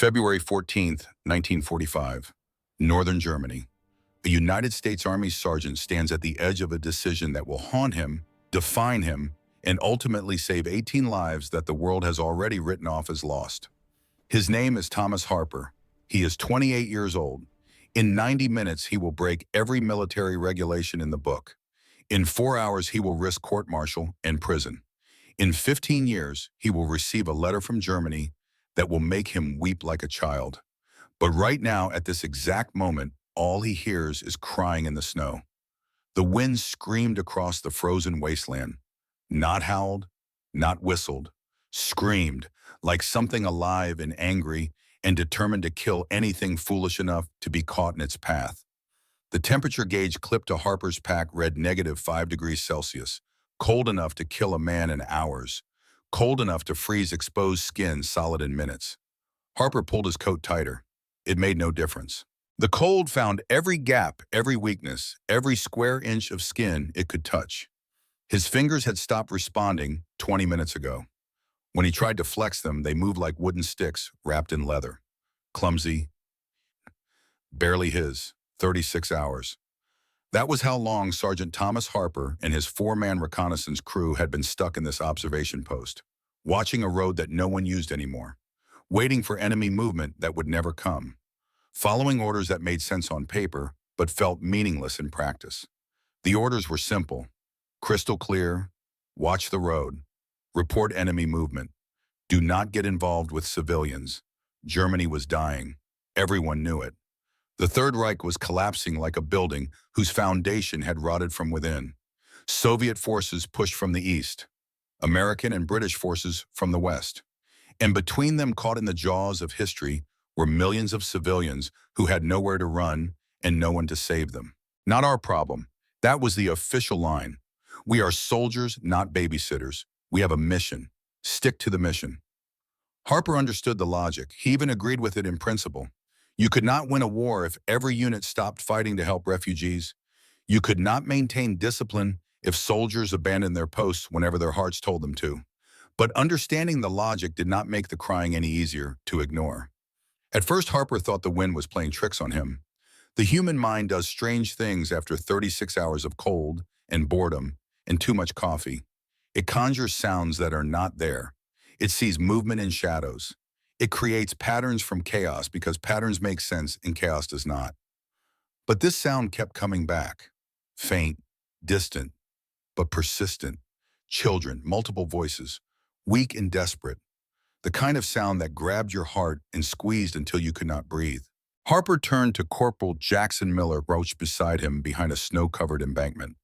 February 14th, 1945, Northern Germany. A United States Army sergeant stands at the edge of a decision that will haunt him, define him, and ultimately save 18 lives that the world has already written off as lost. His name is Thomas Harper. He is 28 years old. In 90 minutes, he will break every military regulation in the book. In 4 hours, he will risk court-martial and prison. In 15 years, he will receive a letter from Germany that will make him weep like a child. But right now, at this exact moment, all he hears is crying in the snow. The wind screamed across the frozen wasteland. Not howled, not whistled, screamed like something alive and angry and determined to kill anything foolish enough to be caught in its path. The temperature gauge clipped to Harper's pack read -5 degrees Celsius, cold enough to kill a man in hours, cold enough to freeze exposed skin solid in minutes. Harper pulled his coat tighter. It made no difference. The cold found every gap, every weakness, every square inch of skin it could touch. His fingers had stopped responding 20 minutes ago. When he tried to flex them, they moved like wooden sticks wrapped in leather. Clumsy, barely his, 36 hours. That was how long Sergeant Thomas Harper and his 4-man reconnaissance crew had been stuck in this observation post, watching a road that no one used anymore, waiting for enemy movement that would never come, following orders that made sense on paper but felt meaningless in practice. The orders were simple, crystal clear: watch the road, report enemy movement, do not get involved with civilians. Germany was dying. Everyone knew it. The Third Reich was collapsing like a building whose foundation had rotted from within. Soviet forces pushed from the east, American and British forces from the west. And between them, caught in the jaws of history, were millions of civilians who had nowhere to run and no one to save them. Not our problem. That was the official line. We are soldiers, not babysitters. We have a mission. Stick to the mission. Harper understood the logic. He even agreed with it in principle. You could not win a war if every unit stopped fighting to help refugees. You could not maintain discipline if soldiers abandoned their posts whenever their hearts told them to. But understanding the logic did not make the crying any easier to ignore. At first, Harper thought the wind was playing tricks on him. The human mind does strange things after 36 hours of cold and boredom and too much coffee. It conjures sounds that are not there. It sees movement in shadows. It creates patterns from chaos because patterns make sense and chaos does not. But this sound kept coming back. Faint, distant, but persistent. Children, multiple voices, weak and desperate. The kind of sound that grabbed your heart and squeezed until you could not breathe. Harper turned to Corporal Jackson Miller, crouched beside him behind a snow-covered embankment.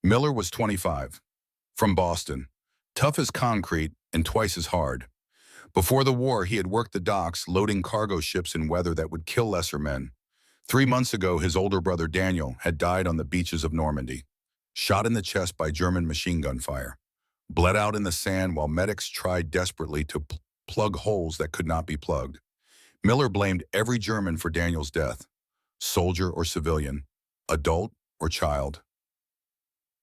Miller was 25, from Boston, tough as concrete and twice as hard. Before the war, he had worked the docks, loading cargo ships in weather that would kill lesser men. 3 months ago, his older brother Daniel had died on the beaches of Normandy, shot in the chest by German machine gun fire, bled out in the sand while medics tried desperately to plug holes that could not be plugged. Miller blamed every German for Daniel's death, soldier or civilian, adult or child.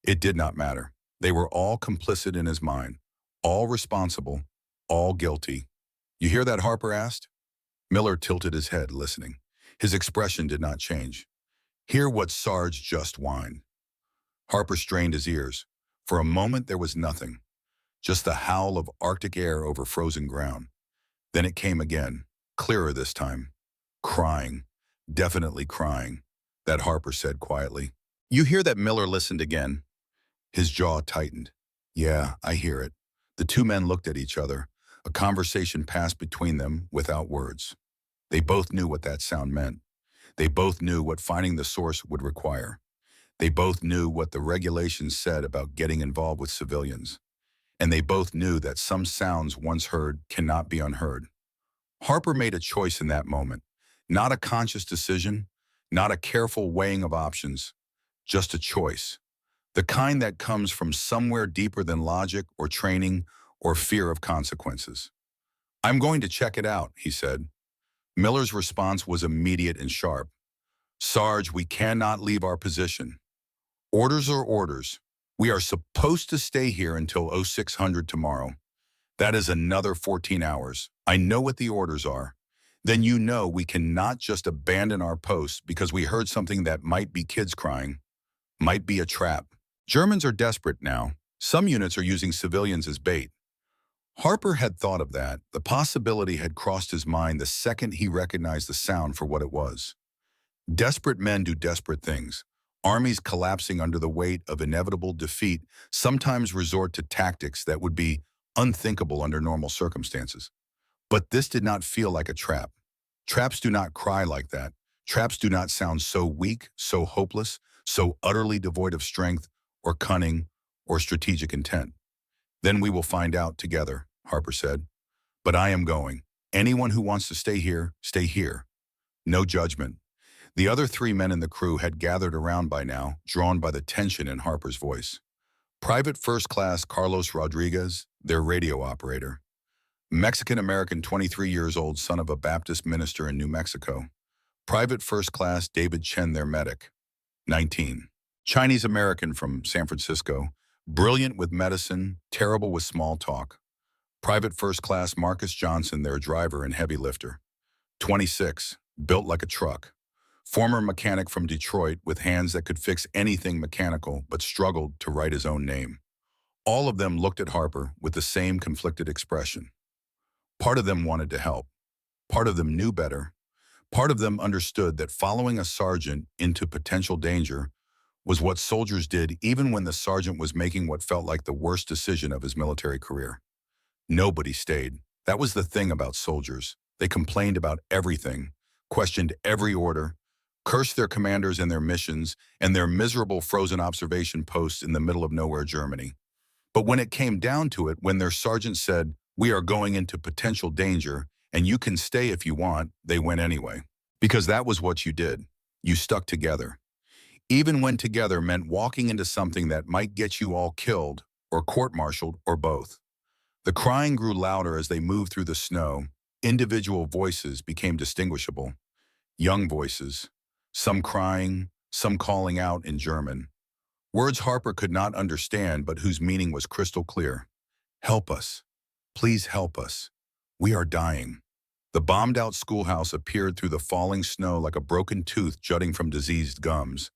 It did not matter. They were all complicit in his mind, all responsible, all guilty. You hear that, Harper asked? Miller tilted his head, listening. His expression did not change. Hear what Sarge just whined. Harper strained his ears. For a moment there was nothing, just the howl of Arctic air over frozen ground. Then it came again, clearer this time. Crying, definitely crying, that Harper said quietly. You hear that? Miller listened again. His jaw tightened. Yeah, I hear it. The two men looked at each other. A conversation passed between them without words. They both knew what that sound meant. They both knew what finding the source would require. They both knew what the regulations said about getting involved with civilians. And they both knew that some sounds once heard cannot be unheard. Harper made a choice in that moment. Not a conscious decision, not a careful weighing of options, just a choice. The kind that comes from somewhere deeper than logic or training or fear of consequences. I'm going to check it out, he said. Miller's response was immediate and sharp. Sarge, we cannot leave our position. Orders are orders. We are supposed to stay here until 0600 tomorrow. That is another 14 hours. I know what the orders are. then you know we cannot just abandon our post because we heard something that might be kids crying, might be a trap. Germans are desperate now. Some units are using civilians as bait. Harper had thought of that. The possibility had crossed his mind the second he recognized the sound for what it was. Desperate men do desperate things. Armies collapsing under the weight of inevitable defeat sometimes resort to tactics that would be unthinkable under normal circumstances. But this did not feel like a trap. Traps do not cry like that. Traps do not sound so weak, so hopeless, so utterly devoid of strength or cunning or strategic intent. Then we will find out together, Harper said. But I am going. Anyone who wants to stay here, stay here. No judgment. The other three men in the crew had gathered around by now, drawn by the tension in Harper's voice. Private First Class Carlos Rodriguez, their radio operator. Mexican-American 23 years old son of a Baptist minister in New Mexico. Private First Class David Chen, their medic. 19. Chinese-American from San Francisco. Brilliant with medicine, terrible with small talk. Private First Class Marcus Johnson, their driver and heavy lifter. 26. Built like a truck. Former mechanic from Detroit with hands that could fix anything mechanical but struggled to write his own name. All of them looked at Harper with the same conflicted expression. Part of them wanted to help. Part of them knew better. Part of them understood that following a sergeant into potential danger was what soldiers did even when the sergeant was making what felt like the worst decision of his military career. Nobody stayed. That was the thing about soldiers. They complained about everything, questioned every order, cursed their commanders and their missions, and their miserable frozen observation posts in the middle of nowhere Germany. But when it came down to it, when their sergeant said, "We are going into potential danger, and you can stay if you want," they went anyway. Because that was what you did. You stuck together. Even when together meant walking into something that might get you all killed, or court-martialed, or both. The crying grew louder as they moved through the snow. Individual voices became distinguishable. Young voices. Some crying, some calling out in German. Words Harper could not understand, but whose meaning was crystal clear. Help us. Please help us. We are dying. The bombed-out schoolhouse appeared through the falling snow like a broken tooth jutting from diseased gums.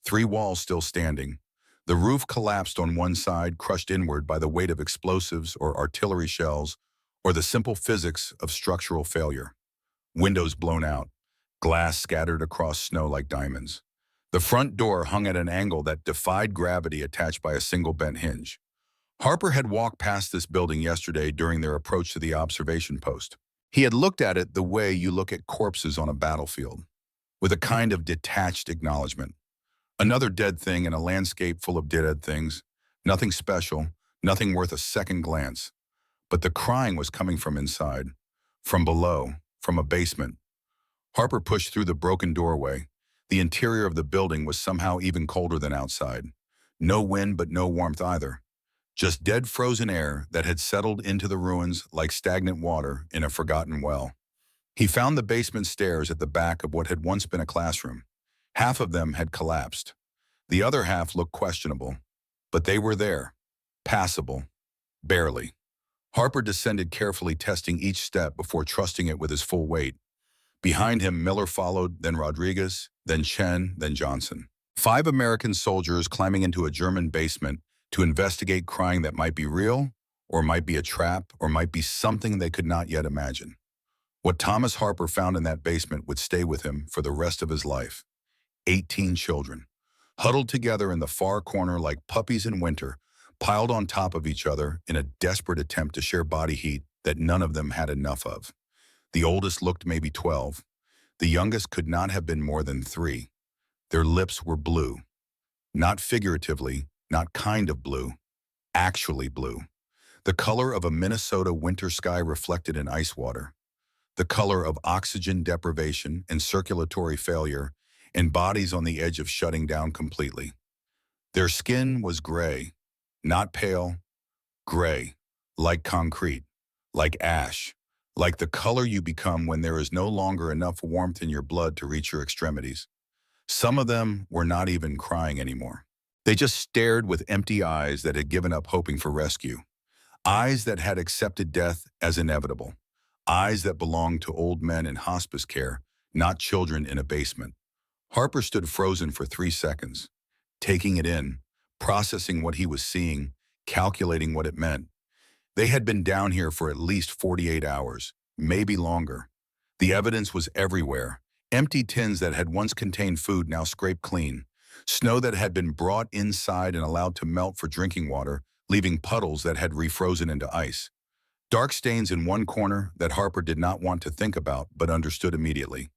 3 walls still standing. The roof collapsed on one side, crushed inward by the weight of explosives or artillery shells, or the simple physics of structural failure. Windows blown out. Glass scattered across snow like diamonds. The front door hung at an angle that defied gravity attached by a single bent hinge. Harper had walked past this building yesterday during their approach to the observation post. He had looked at it the way you look at corpses on a battlefield, with a kind of detached acknowledgement. Another dead thing in a landscape full of dead things. Nothing special, nothing worth a second glance. But the crying was coming from inside, from below, from a basement. Harper pushed through the broken doorway. The interior of the building was somehow even colder than outside. No wind, but no warmth either. Just dead frozen air that had settled into the ruins like stagnant water in a forgotten well. He found the basement stairs at the back of what had once been a classroom. Half of them had collapsed. The other half looked questionable. But they were there. Passable. Barely. Harper descended carefully, testing each step before trusting it with his full weight. Behind him, Miller followed, then Rodriguez, then Chen, then Johnson. 5 American soldiers climbing into a German basement to investigate crying that might be real, or might be a trap, or might be something they could not yet imagine. What Thomas Harper found in that basement would stay with him for the rest of his life. 18 children, huddled together in the far corner like puppies in winter, piled on top of each other in a desperate attempt to share body heat that none of them had enough of. The oldest looked maybe 12. The youngest could not have been more than 3. Their lips were blue. Not figuratively, not kind of blue. Actually blue. The color of a Minnesota winter sky reflected in ice water. The color of oxygen deprivation and circulatory failure, and bodies on the edge of shutting down completely. Their skin was gray, not pale, gray, like concrete, like ash. Like the color you become when there is no longer enough warmth in your blood to reach your extremities. Some of them were not even crying anymore. They just stared with empty eyes that had given up hoping for rescue. Eyes that had accepted death as inevitable. Eyes that belonged to old men in hospice care, not children in a basement. Harper stood frozen for 3 seconds, taking it in, processing what he was seeing, calculating what it meant. They had been down here for at least 48 hours, maybe longer. The evidence was everywhere. Empty tins that had once contained food now scraped clean. Snow that had been brought inside and allowed to melt for drinking water, leaving puddles that had refrozen into ice. Dark stains in one corner that Harper did not want to think about but understood immediately.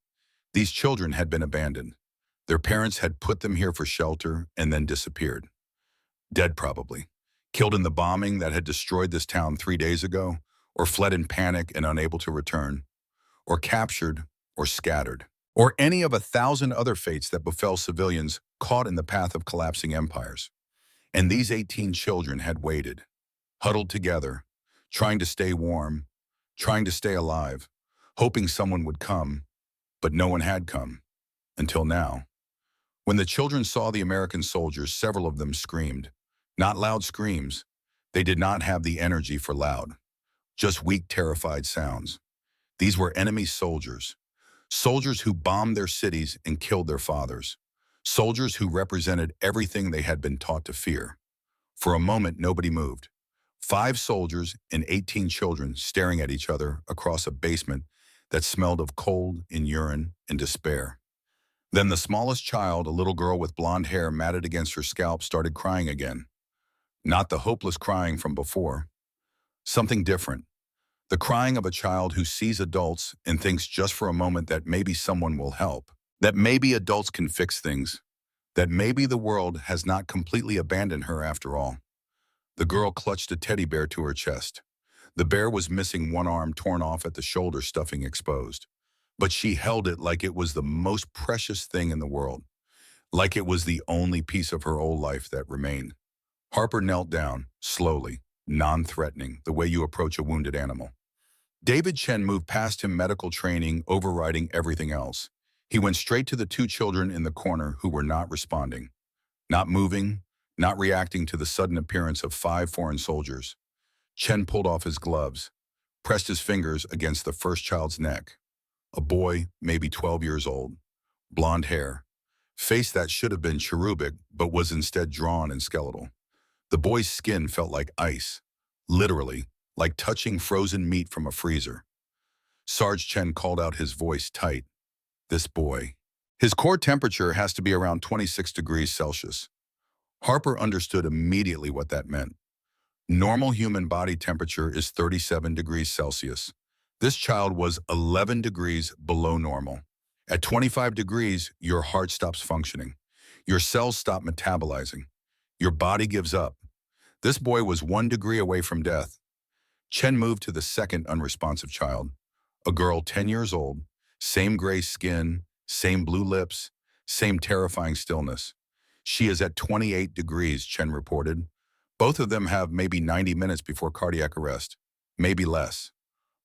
These children had been abandoned. Their parents had put them here for shelter and then disappeared. Dead probably. Killed in the bombing that had destroyed this town 3 days ago, or fled in panic and unable to return, or captured, or scattered, or any of 1,000 other fates that befell civilians caught in the path of collapsing empires. And these 18 children had waited, huddled together, trying to stay warm, trying to stay alive, hoping someone would come, but no one had come, until now. When the children saw the American soldiers, several of them screamed. Not loud screams. They did not have the energy for loud, just weak, terrified sounds. These were enemy soldiers. Soldiers who bombed their cities and killed their fathers. Soldiers who represented everything they had been taught to fear. For a moment, nobody moved. 5 soldiers and 18 children staring at each other across a basement that smelled of cold and urine and despair. Then the smallest child, a little girl with blonde hair matted against her scalp, started crying again. Not the hopeless crying from before. Something different. The crying of a child who sees adults and thinks just for a moment that maybe someone will help, that maybe adults can fix things, that maybe the world has not completely abandoned her after all. The girl clutched a teddy bear to her chest. The bear was missing one arm, torn off at the shoulder, stuffing exposed. But she held it like it was the most precious thing in the world, like it was the only piece of her old life that remained. Harper knelt down, slowly, non-threatening, the way you approach a wounded animal. David Chen moved past him, medical training overriding everything else. He went straight to the 2 children in the corner who were not responding, not moving, not reacting to the sudden appearance of 5 foreign soldiers. Chen pulled off his gloves, pressed his fingers against the first child's neck. A boy, maybe 12 years old, blonde hair, face that should have been cherubic but was instead drawn and skeletal. The boy's skin felt like ice, literally, like touching frozen meat from a freezer. Sarge Chen called out, his voice tight. This boy. His core temperature has to be around 26 degrees Celsius. Harper understood immediately what that meant. Normal human body temperature is 37 degrees Celsius. This child was 11 degrees below normal. At 25 degrees, your heart stops functioning. Your cells stop metabolizing. Your body gives up. This boy was 1 degree away from death. Chen moved to the second unresponsive child, a girl 10 years old, same gray skin, same blue lips, same terrifying stillness. She is at 28 degrees, Chen reported. Both of them have maybe 90 minutes before cardiac arrest, maybe less.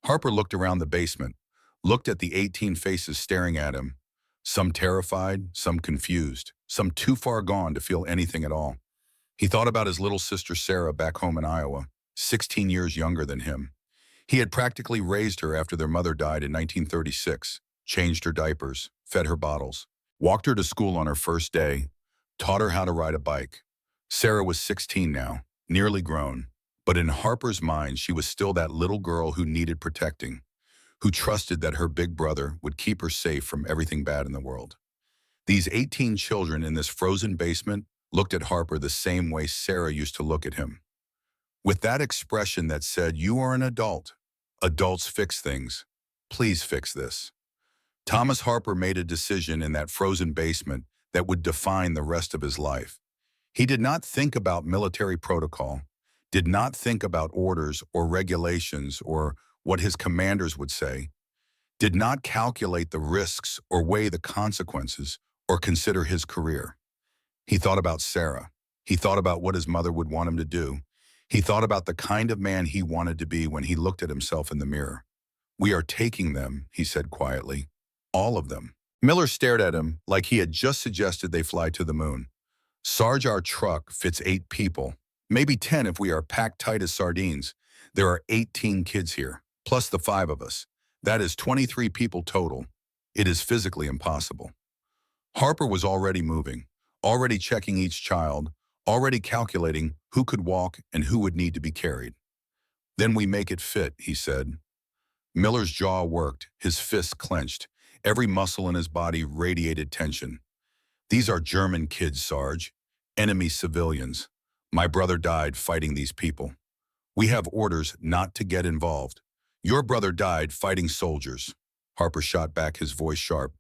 Harper looked around the basement, looked at the 18 faces staring at him, some terrified, some confused, some too far gone to feel anything at all. He thought about his little sister Sarah back home in Iowa, 16 years younger than him. He had practically raised her after their mother died in 1936, changed her diapers, fed her bottles, walked her to school on her first day, taught her how to ride a bike. Sarah was 16 now, nearly grown, but in Harper's mind she was still that little girl who needed protecting, who trusted that her big brother would keep her safe from everything bad in the world. These 18 children in this frozen basement looked at Harper the same way Sarah used to look at him, with that expression that said, "You are an adult. Adults fix things. Please fix this." Thomas Harper made a decision in that frozen basement that would define the rest of his life. He did not think about military protocol, did not think about orders or regulations or what his commanders would say, did not calculate the risks or weigh the consequences or consider his career. He thought about Sarah. He thought about what his mother would want him to do. He thought about the kind of man he wanted to be when he looked at himself in the mirror. "We are taking them," he said quietly. "All of them." Miller stared at him like he had just suggested they fly to the moon. "Sarge, our truck fits 8 people, maybe 10 if we are packed tight as sardines. There are 18 kids here, plus the 5 of us. That is 23 people total. It is physically impossible. Harper was already moving, already checking each child, already calculating who could walk and who would need to be carried. Then we make it fit, he said. Miller's jaw worked, his fists clenched. Every muscle in his body radiated tension. These are German kids, Sarge. Enemy civilians. My brother died fighting these people. We have orders not to get involved. Your brother died fighting soldiers. Harper shot back, his voice sharp.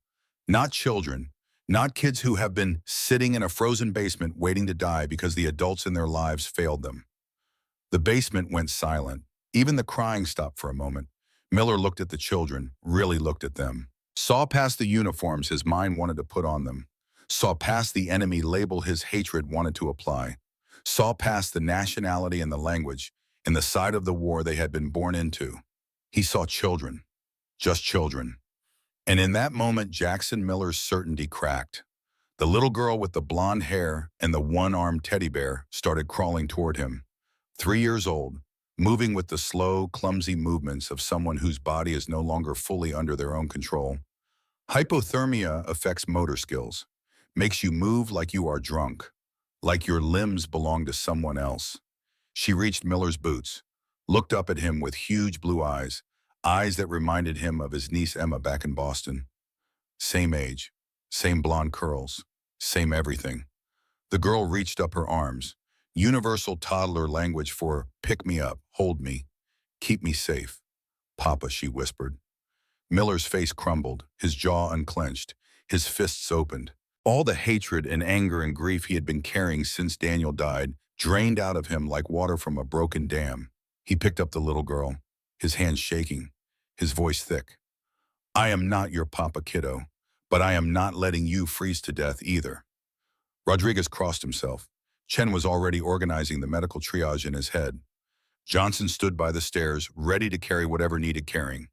Not children. Not kids who have been sitting in a frozen basement waiting to die because the adults in their lives failed them. The basement went silent. Even the crying stopped for a moment. Miller looked at the children, really looked at them. Saw past the uniforms his mind wanted to put on them. Saw past the enemy label his hatred wanted to apply. Saw past the nationality and the language and the side of the war they had been born into. He saw children. Just children. And in that moment, Jackson Miller's certainty cracked. The little girl with the blonde hair and the one-armed teddy bear started crawling toward him. 3 years old, moving with the slow, clumsy movements of someone whose body is no longer fully under their own control. Hypothermia affects motor skills, makes you move like you are drunk, like your limbs belong to someone else. She reached Miller's boots, looked up at him with huge blue eyes, eyes that reminded him of his niece Emma back in Boston. Same age, same blonde curls, same everything. The girl reached up her arms, universal toddler language for pick me up, hold me, keep me safe. Papa, she whispered. Miller's face crumbled, his jaw unclenched, his fists opened. All the hatred and anger and grief he had been carrying since Daniel died drained out of him like water from a broken dam. He picked up the little girl, his hands shaking, his voice thick. I am not your papa, kiddo, but I am not letting you freeze to death either. Rodriguez crossed himself. Chen was already organizing the medical triage in his head. Johnson stood by the stairs, ready to carry whatever needed carrying.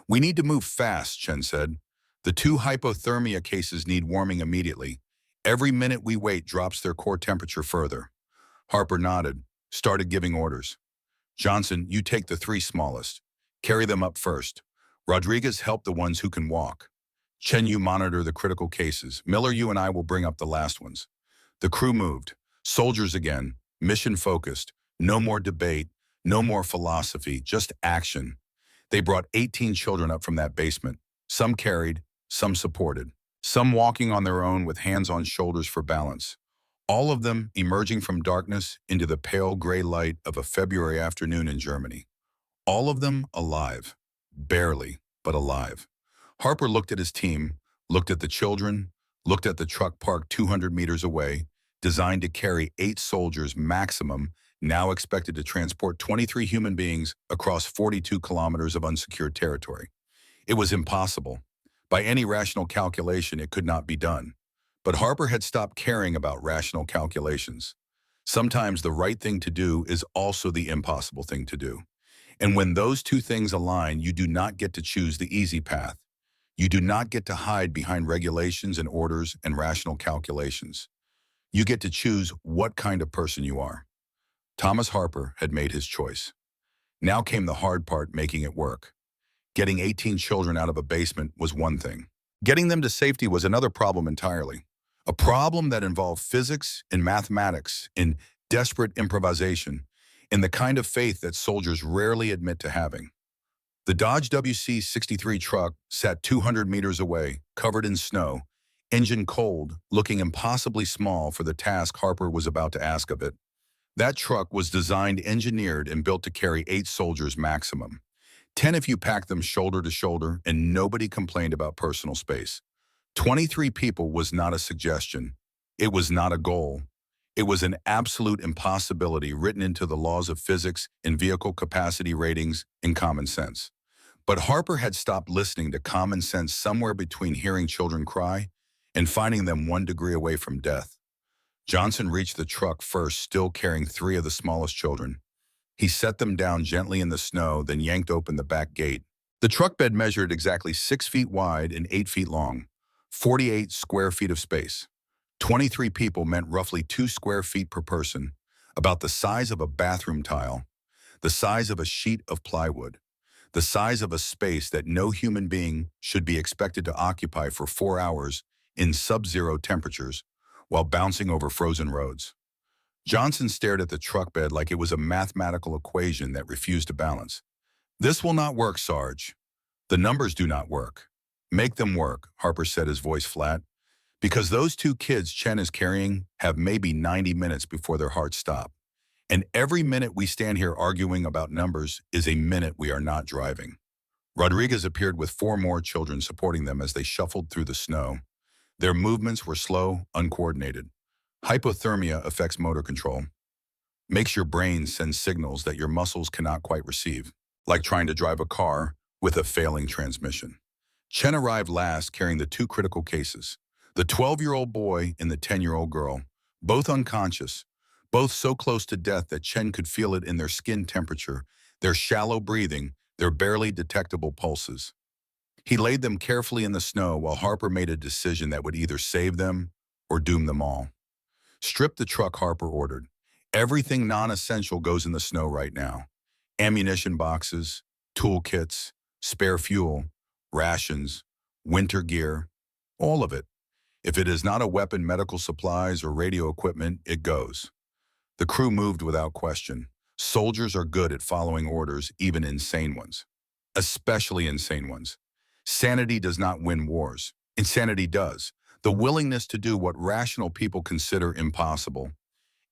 We need to move fast, Chen said. The 2 hypothermia cases need warming immediately. Every minute we wait drops their core temperature further. Harper nodded, started giving orders. Johnson, you take the 3 smallest. Carry them up first. Rodriguez, help the ones who can walk. Chen, you monitor the critical cases. Miller, you and I will bring up the last ones. The crew moved. Soldiers again, mission-focused. No more debate, no more philosophy, just action. They brought 18 children up from that basement. Some carried, some supported. Some walking on their own with hands on shoulders for balance. All of them emerging from darkness into the pale gray light of a February afternoon in Germany. All of them alive. Barely, but alive. Harper looked at his team, looked at the children, looked at the truck parked 200 meters away, designed to carry 8 soldiers maximum, now expected to transport 23 human beings across 42 kilometers of unsecured territory. It was impossible. By any rational calculation, it could not be done. But Harper had stopped caring about rational calculations. Sometimes the right thing to do is also the impossible thing to do. And when those 2 things align, you do not get to choose the easy path. You do not get to hide behind regulations and orders and rational calculations. You get to choose what kind of person you are. Thomas Harper had made his choice. Now came the hard part, making it work. Getting 18 children out of a basement was one thing. Getting them to safety was another problem entirely. A problem that involved physics and mathematics in desperate improvisation, in the kind of faith that soldiers rarely admit to having. The Dodge WC-63 truck sat 200 meters away, covered in snow, engine cold, looking impossibly small for the task Harper was about to ask of it. That truck was designed, engineered, and built to carry 8 soldiers maximum. 10 if you packed them shoulder to shoulder, and nobody complained about personal space. 23 people was not a suggestion. It was not a goal. It was an absolute impossibility written into the laws of physics and vehicle capacity ratings and common sense. But Harper had stopped listening to common sense somewhere between hearing children cry and finding them 1 degree away from death. Johnson reached the truck first, still carrying 3 of the smallest children. He set them down gently in the snow, then yanked open the back gate. The truck bed measured exactly 6 feet wide and 8 feet long, 48 square feet of space. 23 people meant roughly 2 square feet per person, about the size of a bathroom tile, the size of a sheet of plywood. the size of a space that no human being should be expected to occupy for 4 hours in sub-zero temperatures while bouncing over frozen roads. Johnson stared at the truck bed like it was a mathematical equation that refused to balance. "This will not work, Sarge. The numbers do not work." "Make them work," Harper said, his voice flat. "Because those two kids Chen is carrying have maybe 90 minutes before their hearts stop. And every minute we stand here arguing about numbers is a minute we are not driving." Rodriguez appeared with 4 more children supporting them as they shuffled through the snow. Their movements were slow, uncoordinated. Hypothermia affects motor control. Makes your brain send signals that your muscles cannot quite receive, like trying to drive a car with a failing transmission. Chen arrived last carrying the 2 critical cases. The 12-year-old boy and the 10-year-old girl, both unconscious, both so close to death that Chen could feel it in their skin temperature, their shallow breathing, their barely detectable pulses. He laid them carefully in the snow while Harper made a decision that would either save them or doom them all. "Strip the truck," Harper ordered. "Everything non-essential goes in the snow right now. Ammunition boxes, toolkits, spare fuel, rations, winter gear, all of it. If it is not a weapon, medical supplies, or radio equipment, it goes." The crew moved without question. Soldiers are good at following orders, even insane ones. Especially insane ones. Sanity does not win wars. Insanity does. The willingness to do what rational people consider impossible.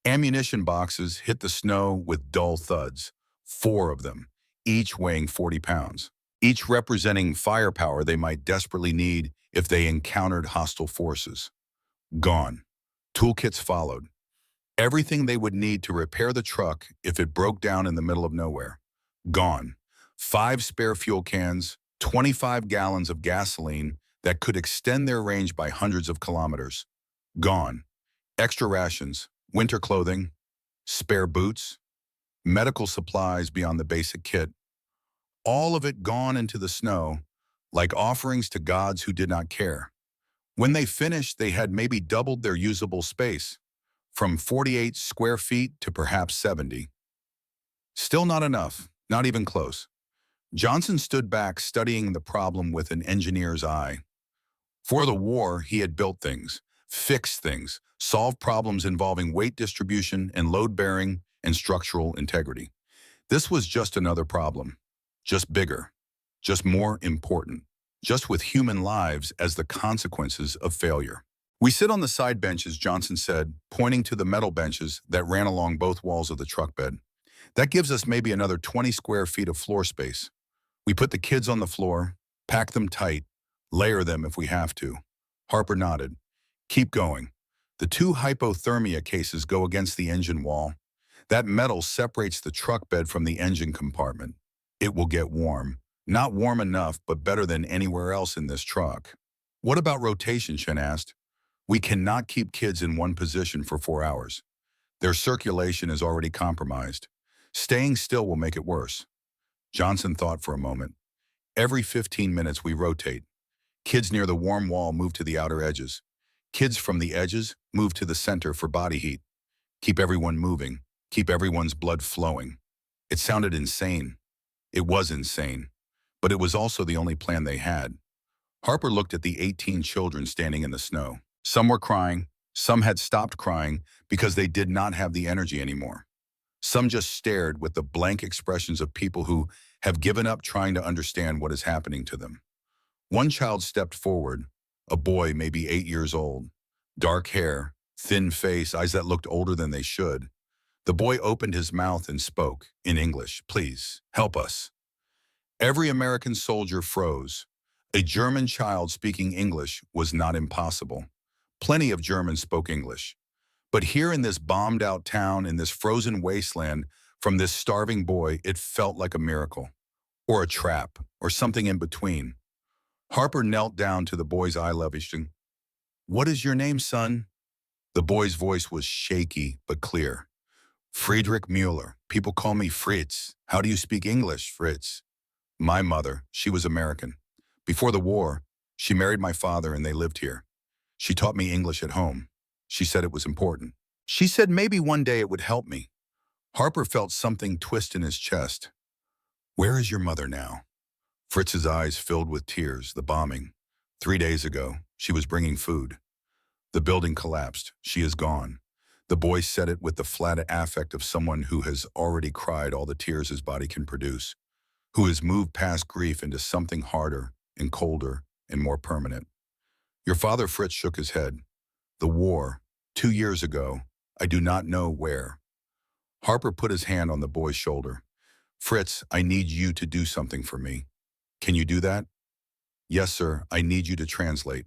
Ammunition boxes hit the snow with dull thuds. 4 of them, each weighing 40 pounds. Each representing firepower they might desperately need if they encountered hostile forces. Gone. Toolkits followed. Everything they would need to repair the truck if it broke down in the middle of nowhere. Gone. 5 spare fuel cans, 25 gallons of gasoline that could extend their range by hundreds of kilometers. Gone. Extra rations, winter clothing, spare boots, medical supplies beyond the basic kit. All of it gone into the snow, like offerings to gods who did not care. When they finished, they had maybe doubled their usable space, from 48 square feet to perhaps 70. Still not enough, not even close. Johnson stood back, studying the problem with an engineer's eye. For the war, he had built things, fixed things, solved problems involving weight distribution and load-bearing and structural integrity. This was just another problem, just bigger, just more important, just with human lives as the consequences of failure. "We sit on the side benches," Johnson said, pointing to the metal benches that ran along both walls of the truck bed. "That gives us maybe another 20 square feet of floor space. We put the kids on the floor, pack them tight, layer them if we have to." Harper nodded. "Keep going. The 2 hypothermia cases go against the engine wall. That metal separates the truck bed from the engine compartment. It will get warm. Not warm enough, but better than anywhere else in this truck." "What about rotation?" Chen asked. "We cannot keep kids in one position for 4 hours. Their circulation is already compromised. Staying still will make it worse." Johnson thought for a moment. "Every 15 minutes we rotate. Kids near the warm wall move to the outer edges. Kids from the edges move to the center for body heat. Keep everyone moving. Keep everyone's blood flowing." It sounded insane. It was insane. But it was also the only plan they had. Harper looked at the 18 children standing in the snow. Some were crying. Some had stopped crying because they did not have the energy anymore. Some just stared with the blank expressions of people who have given up trying to understand what is happening to them. One child stepped forward, a boy maybe 8 years old. Dark hair, thin face, eyes that looked older than they should. The boy opened his mouth and spoke, in English, "Please, help us." Every American soldier froze. A German child speaking English was not impossible. Plenty of Germans spoke English. But here in this bombed-out town, in this frozen wasteland, from this starving boy, it felt like a miracle. Or a trap, or something in between. Harper knelt down to the boy's eye level. "What is your name, son?" The boy's voice was shaky but clear. "Friedrich Mueller. People call me Fritz. How do you speak English, Fritz?" "My mother, she was American. Before the war, she married my father and they lived here. She taught me English at home. She said it was important. She said maybe one day it would help me." Harper felt something twist in his chest. Where is your mother now? Fritz's eyes filled with tears. The bombing. 3 days ago, she was bringing food. The building collapsed. She is gone. The boy said it with the flat affect of someone who has already cried all the tears his body can produce, who has moved past grief into something harder and colder and more permanent. Your father, Fritz, shook his head. The war, 2 years ago, I do not know where. Harper put his hand on the boy's shoulder. Fritz, I need you to do something for me. Can you do that? Yes, sir, I need you to translate,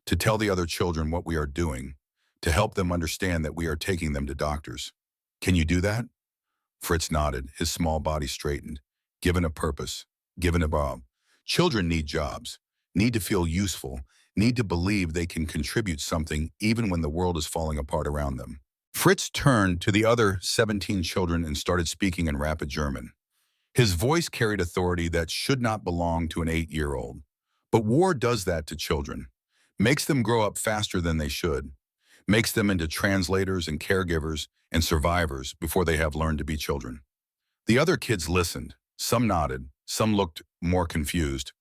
to tell the other children what we are doing, to help them understand that we are taking them to doctors. Can you do that? Fritz nodded, his small body straightened. Given a purpose, given a job. Children need jobs, need to feel useful, need to believe they can contribute something even when the world is falling apart around them. Fritz turned to the other 17 children and started speaking in rapid German. His voice carried authority that should not belong to an 8-year-old. But war does that to children, makes them grow up faster than they should, makes them into translators and caregivers and survivors before they have learned to be children. The other kids listened. Some nodded, some looked more confused.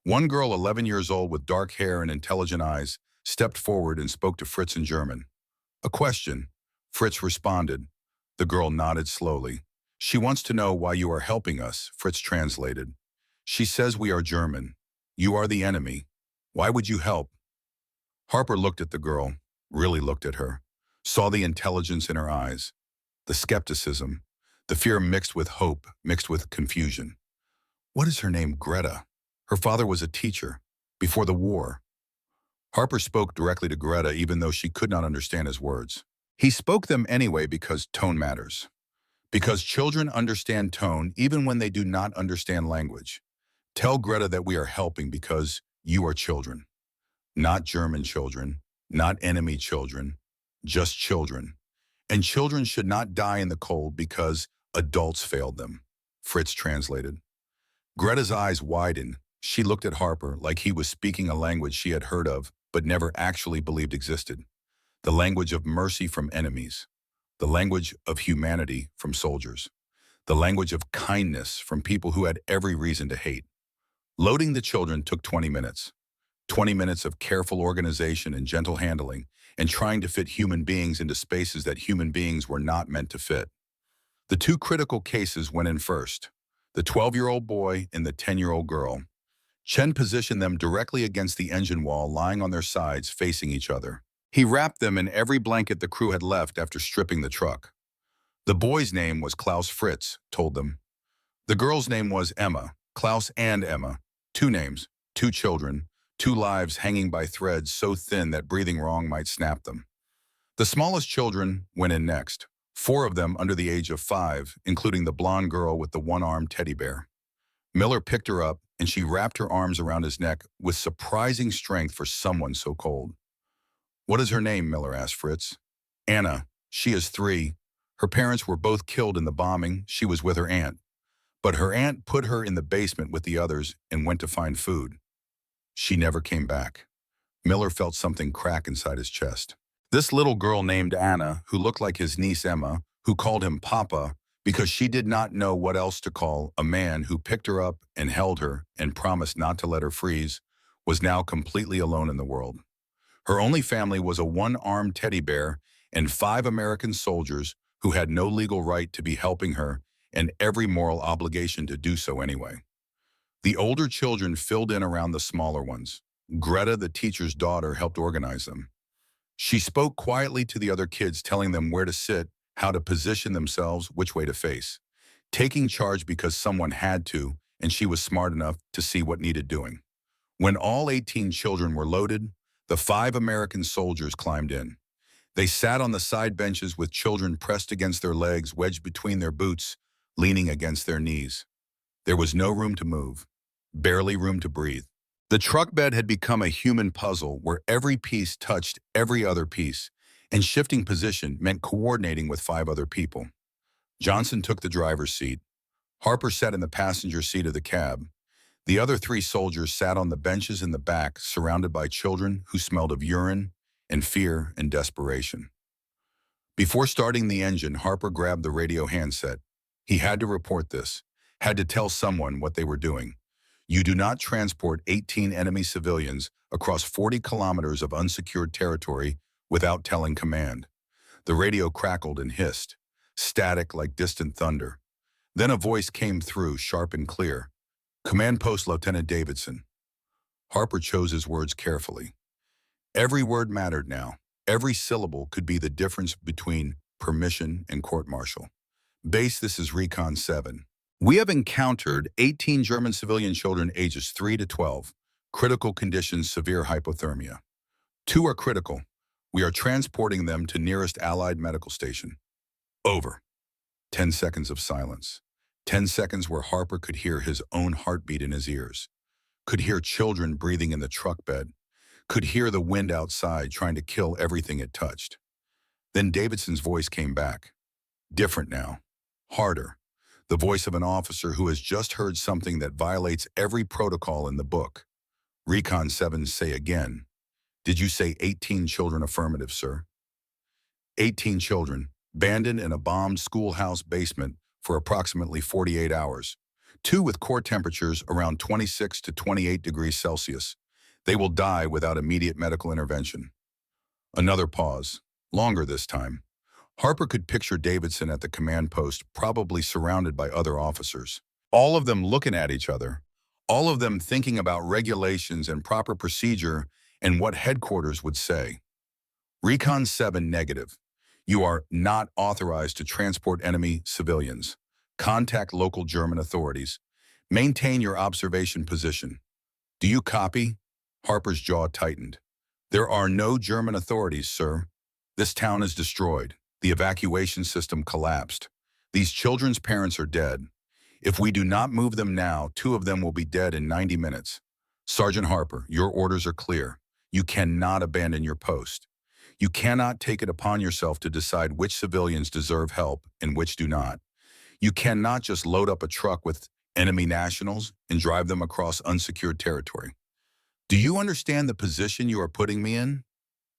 One girl, 11 years old with dark hair and intelligent eyes, stepped forward and spoke to Fritz in German. A question. Fritz responded. The girl nodded slowly. She wants to know why you are helping us, Fritz translated. She says we are German. You are the enemy. Why would you help? Harper looked at the girl, really looked at her, saw the intelligence in her eyes, the skepticism, the fear mixed with hope, mixed with confusion. What is her name? Greta. Her father was a teacher, before the war. Harper spoke directly to Greta even though she could not understand his words. He spoke them anyway because tone matters. Because children understand tone even when they do not understand language. Tell Greta that we are helping because you are children. Not German children, not enemy children, just children. And children should not die in the cold because adults failed them, Fritz translated. Greta's eyes widened. She looked at Harper like he was speaking a language she had heard of but never actually believed existed. The language of mercy from enemies. The language of humanity from soldiers. The language of kindness from people who had every reason to hate. Loading the children took 20 minutes. 20 minutes of careful organization and gentle handling, and trying to fit human beings into spaces that human beings were not meant to fit. The two critical cases went in first. The 12-year-old boy and the 10-year-old girl. Chen positioned them directly against the engine wall, lying on their sides, facing each other. He wrapped them in every blanket the crew had left after stripping the truck. The boy's name was Klaus. Fritz told them. The girl's name was Emma, Klaus and Emma. 2 names, 2 children, 2 lives hanging by threads so thin that breathing wrong might snap them. The smallest children went in next, 4 of them under the age of 5, including the blonde girl with the one-armed teddy bear. Miller picked her up, and she wrapped her arms around his neck with surprising strength for someone so cold. What is her name? Miller asked Fritz. Anna. She is 3. Her parents were both killed in the bombing. She was with her aunt. But her aunt put her in the basement with the others and went to find food. She never came back. Miller felt something crack inside his chest. This little girl named Anna, who looked like his niece Emma, who called him Papa because she did not know what else to call a man who picked her up and held her and promised not to let her freeze, was now completely alone in the world. Her only family was a one-armed teddy bear and 5 American soldiers who had no legal right to be helping her and every moral obligation to do so anyway. The older children filled in around the smaller ones. Greta, the teacher's daughter, helped organize them. She spoke quietly to the other kids, telling them where to sit, how to position themselves, which way to face, taking charge because someone had to, and she was smart enough to see what needed doing. When all 18 children were loaded, the 5 American soldiers climbed in. They sat on the side benches with children pressed against their legs, wedged between their boots, leaning against their knees. There was no room to move, barely room to breathe. The truck bed had become a human puzzle where every piece touched every other piece, and shifting position meant coordinating with 5 other people. Johnson took the driver's seat. Harper sat in the passenger seat of the cab. The other 3 soldiers sat on the benches in the back, surrounded by children who smelled of urine and fear and desperation. Before starting the engine, Harper grabbed the radio handset. He had to report this. had to tell someone what they were doing. You do not transport 18 enemy civilians across 40 kilometers of unsecured territory without telling command. The radio crackled and hissed, static like distant thunder. Then a voice came through, sharp and clear. Command Post Lieutenant Davidson. Harper chose his words carefully. Every word mattered now. Every syllable could be the difference between permission and court-martial. Base, this is Recon 7. We have encountered 18 German civilian children ages 3 to 12. Critical conditions, severe hypothermia. 2 are critical. We are transporting them to nearest Allied medical station. Over. 10 seconds of silence. 10 seconds where Harper could hear his own heartbeat in his ears. Could hear children breathing in the truck bed. Could hear the wind outside trying to kill everything it touched. Then Davidson's voice came back. Different now. Harder. The voice of an officer who has just heard something that violates every protocol in the book. Recon 7, say again. Did you say 18 children? Affirmative, sir. 18 children, abandoned in a bombed schoolhouse basement for approximately 48 hours. 2 with core temperatures around 26 to 28 degrees Celsius. They will die without immediate medical intervention. Another pause, longer this time. Harper could picture Davidson at the command post, probably surrounded by other officers. All of them looking at each other. All of them thinking about regulations and proper procedure and what headquarters would say. Recon 7 negative. You are not authorized to transport enemy civilians. Contact local German authorities. Maintain your observation position. Do you copy? Harper's jaw tightened. There are no German authorities, sir. This town is destroyed. The evacuation system collapsed. These children's parents are dead. If we do not move them now, 2 of them will be dead in 90 minutes. Sergeant Harper, your orders are clear. You cannot abandon your post. You cannot take it upon yourself to decide which civilians deserve help and which do not. You cannot just load up a truck with enemy nationals and drive them across unsecured territory. Do you understand the position you are putting me in?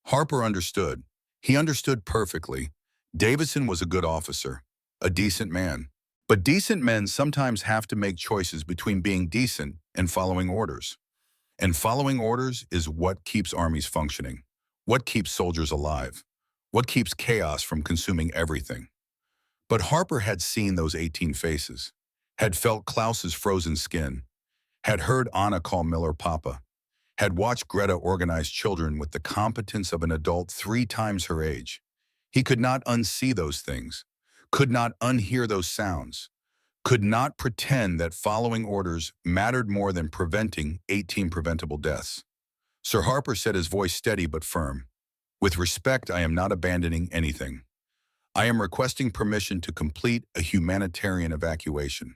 Harper understood. He understood perfectly. Davidson was a good officer, a decent man. But decent men sometimes have to make choices between being decent and following orders. And following orders is what keeps armies functioning, what keeps soldiers alive, what keeps chaos from consuming everything. But Harper had seen those 18 faces, had felt Klaus's frozen skin, had heard Anna call Miller Papa, had watched Greta organize children with the competence of an adult 3 times her age. He could not unsee those things, could not unhear those sounds, could not pretend that following orders mattered more than preventing 18 preventable deaths. Sir Harper said, his voice steady but firm. With respect, I am not abandoning anything. I am requesting permission to complete a humanitarian evacuation.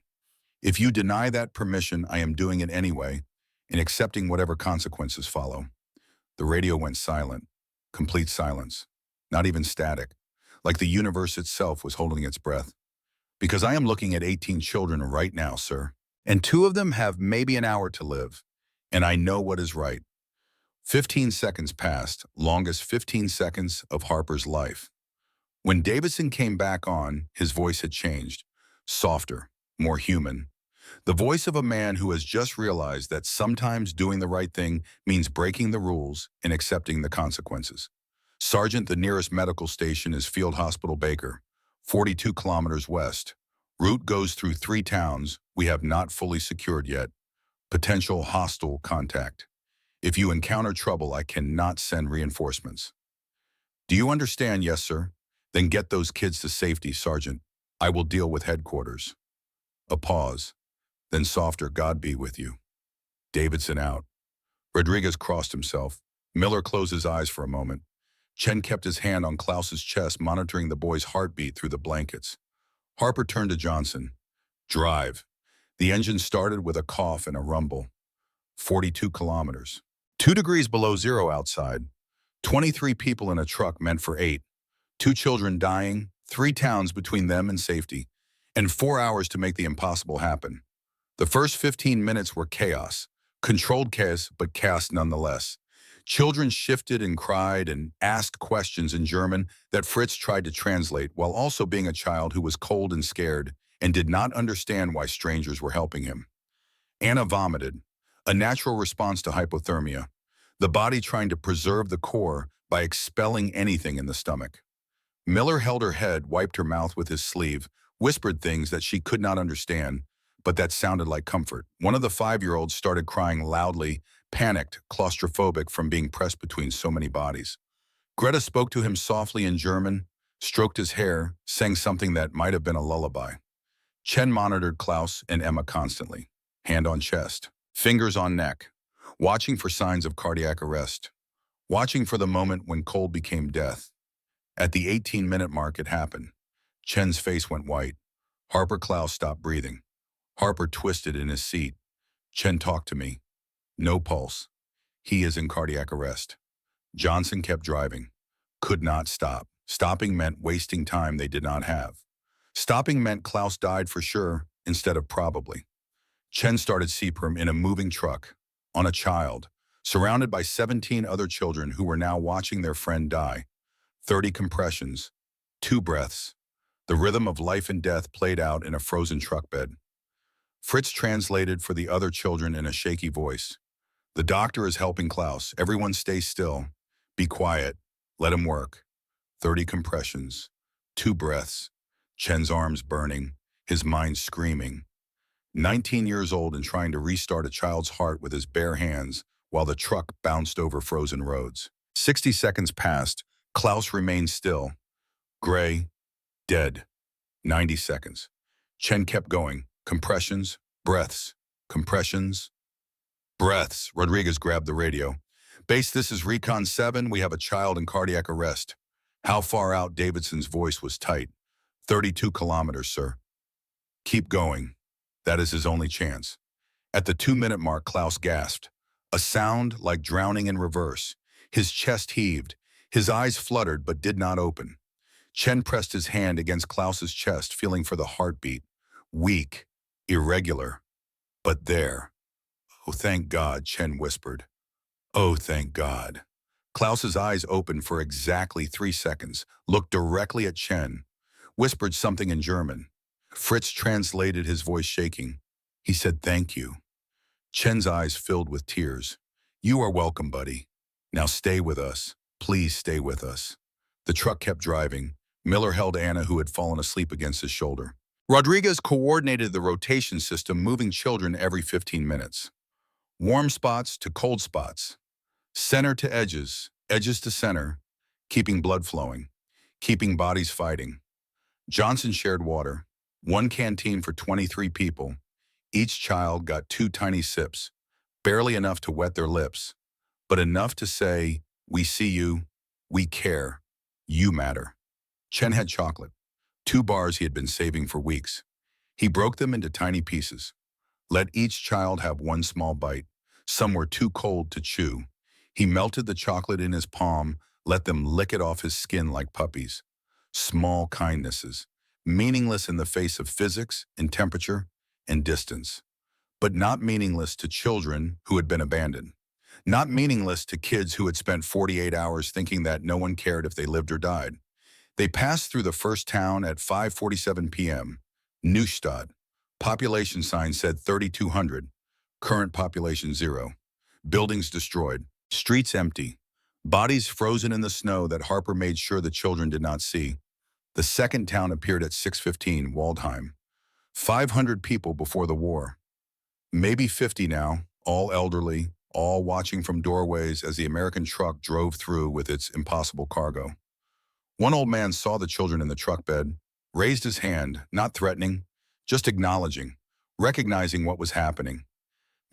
If you deny that permission, I am doing it anyway and accepting whatever consequences follow. The radio went silent, complete silence, not even static, like the universe itself was holding its breath. Because I am looking at 18 children right now, sir, and 2 of them have maybe an hour to live, and I know what is right. 15 seconds passed, longest 15 seconds of Harper's life. When Davidson came back on, his voice had changed, softer, more human. The voice of a man who has just realized that sometimes doing the right thing means breaking the rules and accepting the consequences. Sergeant, the nearest medical station is Field Hospital Baker, 42 kilometers west. Route goes through 3 towns we have not fully secured yet. Potential hostile contact. If you encounter trouble, I cannot send reinforcements. Do you understand? Yes, sir. Then get those kids to safety, Sergeant. I will deal with headquarters. A pause. Then softer, God be with you. Davidson out. Rodriguez crossed himself. Miller closed his eyes for a moment. Chen kept his hand on Klaus's chest, monitoring the boy's heartbeat through the blankets. Harper turned to Johnson. Drive. The engine started with a cough and a rumble. 42 kilometers. 2 degrees below zero outside. 23 people in a truck meant for 8. 2 children dying, 3 towns between them and safety, and 4 hours to make the impossible happen. The first 15 minutes were chaos. Controlled chaos, but chaos nonetheless. Children shifted and cried and asked questions in German that Fritz tried to translate while also being a child who was cold and scared and did not understand why strangers were helping him. Anna vomited, a natural response to hypothermia, the body trying to preserve the core by expelling anything in the stomach. Miller held her head, wiped her mouth with his sleeve, whispered things that she could not understand, but that sounded like comfort. One of the 5-year-olds started crying loudly, panicked, claustrophobic from being pressed between so many bodies. Greta spoke to him softly in German, stroked his hair, sang something that might have been a lullaby. Chen monitored Klaus and Emma constantly, hand on chest, fingers on neck, watching for signs of cardiac arrest, watching for the moment when cold became death. At the 18-minute mark, it happened. Chen's face went white. Harper Klaus stopped breathing. Harper twisted in his seat. Chen talked to me. No pulse. He is in cardiac arrest. Johnson kept driving. Could not stop. Stopping meant wasting time they did not have. Stopping meant Klaus died for sure instead of probably. Chen started CPRM in a moving truck, on a child, surrounded by 17 other children who were now watching their friend die. 30 compressions, 2 breaths. The rhythm of life and death played out in a frozen truck bed. Fritz translated for the other children in a shaky voice. The doctor is helping Klaus. Everyone stay still. Be quiet. Let him work. 30 compressions, 2 breaths. Chen's arms burning, his mind screaming. 19 years old and trying to restart a child's heart with his bare hands while the truck bounced over frozen roads. 60 seconds passed. Klaus remained still. Gray. Dead. 90 seconds. Chen kept going. Compressions. Breaths. Compressions. Breaths. Rodriguez grabbed the radio. Base, this is Recon 7. We have a child in cardiac arrest. How far out? Davidson's voice was tight. 32 kilometers, sir. Keep going. That is his only chance. At the 2-minute mark, Klaus gasped. A sound like drowning in reverse. His chest heaved. His eyes fluttered but did not open. Chen pressed his hand against Klaus's chest, feeling for the heartbeat. Weak. Irregular. But there. Oh, thank God, Chen whispered. Oh, thank God. Klaus's eyes opened for exactly 3 seconds, looked directly at Chen, whispered something in German. Fritz translated, his voice shaking. He said, thank you. Chen's eyes filled with tears. You are welcome, buddy. Now stay with us. Please stay with us. The truck kept driving. Miller held Anna, who had fallen asleep, against his shoulder. Rodriguez coordinated the rotation system, moving children every 15 minutes. Warm spots to cold spots. Center to edges, edges to center, keeping blood flowing, keeping bodies fighting. Johnson shared water, 1 canteen for 23 people. Each child got 2 tiny sips, barely enough to wet their lips, but enough to say, we see you, we care, you matter. Chen had chocolate, 2 bars he had been saving for weeks. He broke them into tiny pieces. Let each child have 1 small bite. Some were too cold to chew. He melted the chocolate in his palm, let them lick it off his skin like puppies. Small kindnesses, meaningless in the face of physics and temperature and distance, but not meaningless to children who had been abandoned. Not meaningless to kids who had spent 48 hours thinking that no one cared if they lived or died. They passed through the first town at 5:47 p.m. Neustadt. Population sign said 3,200. Current population 0. Buildings destroyed. Streets empty. Bodies frozen in the snow that Harper made sure the children did not see. The second town appeared at 6:15, Waldheim. 500 people before the war. Maybe 50 now, all elderly, all watching from doorways as the American truck drove through with its impossible cargo. One old man saw the children in the truck bed, raised his hand, not threatening, just acknowledging, recognizing what was happening.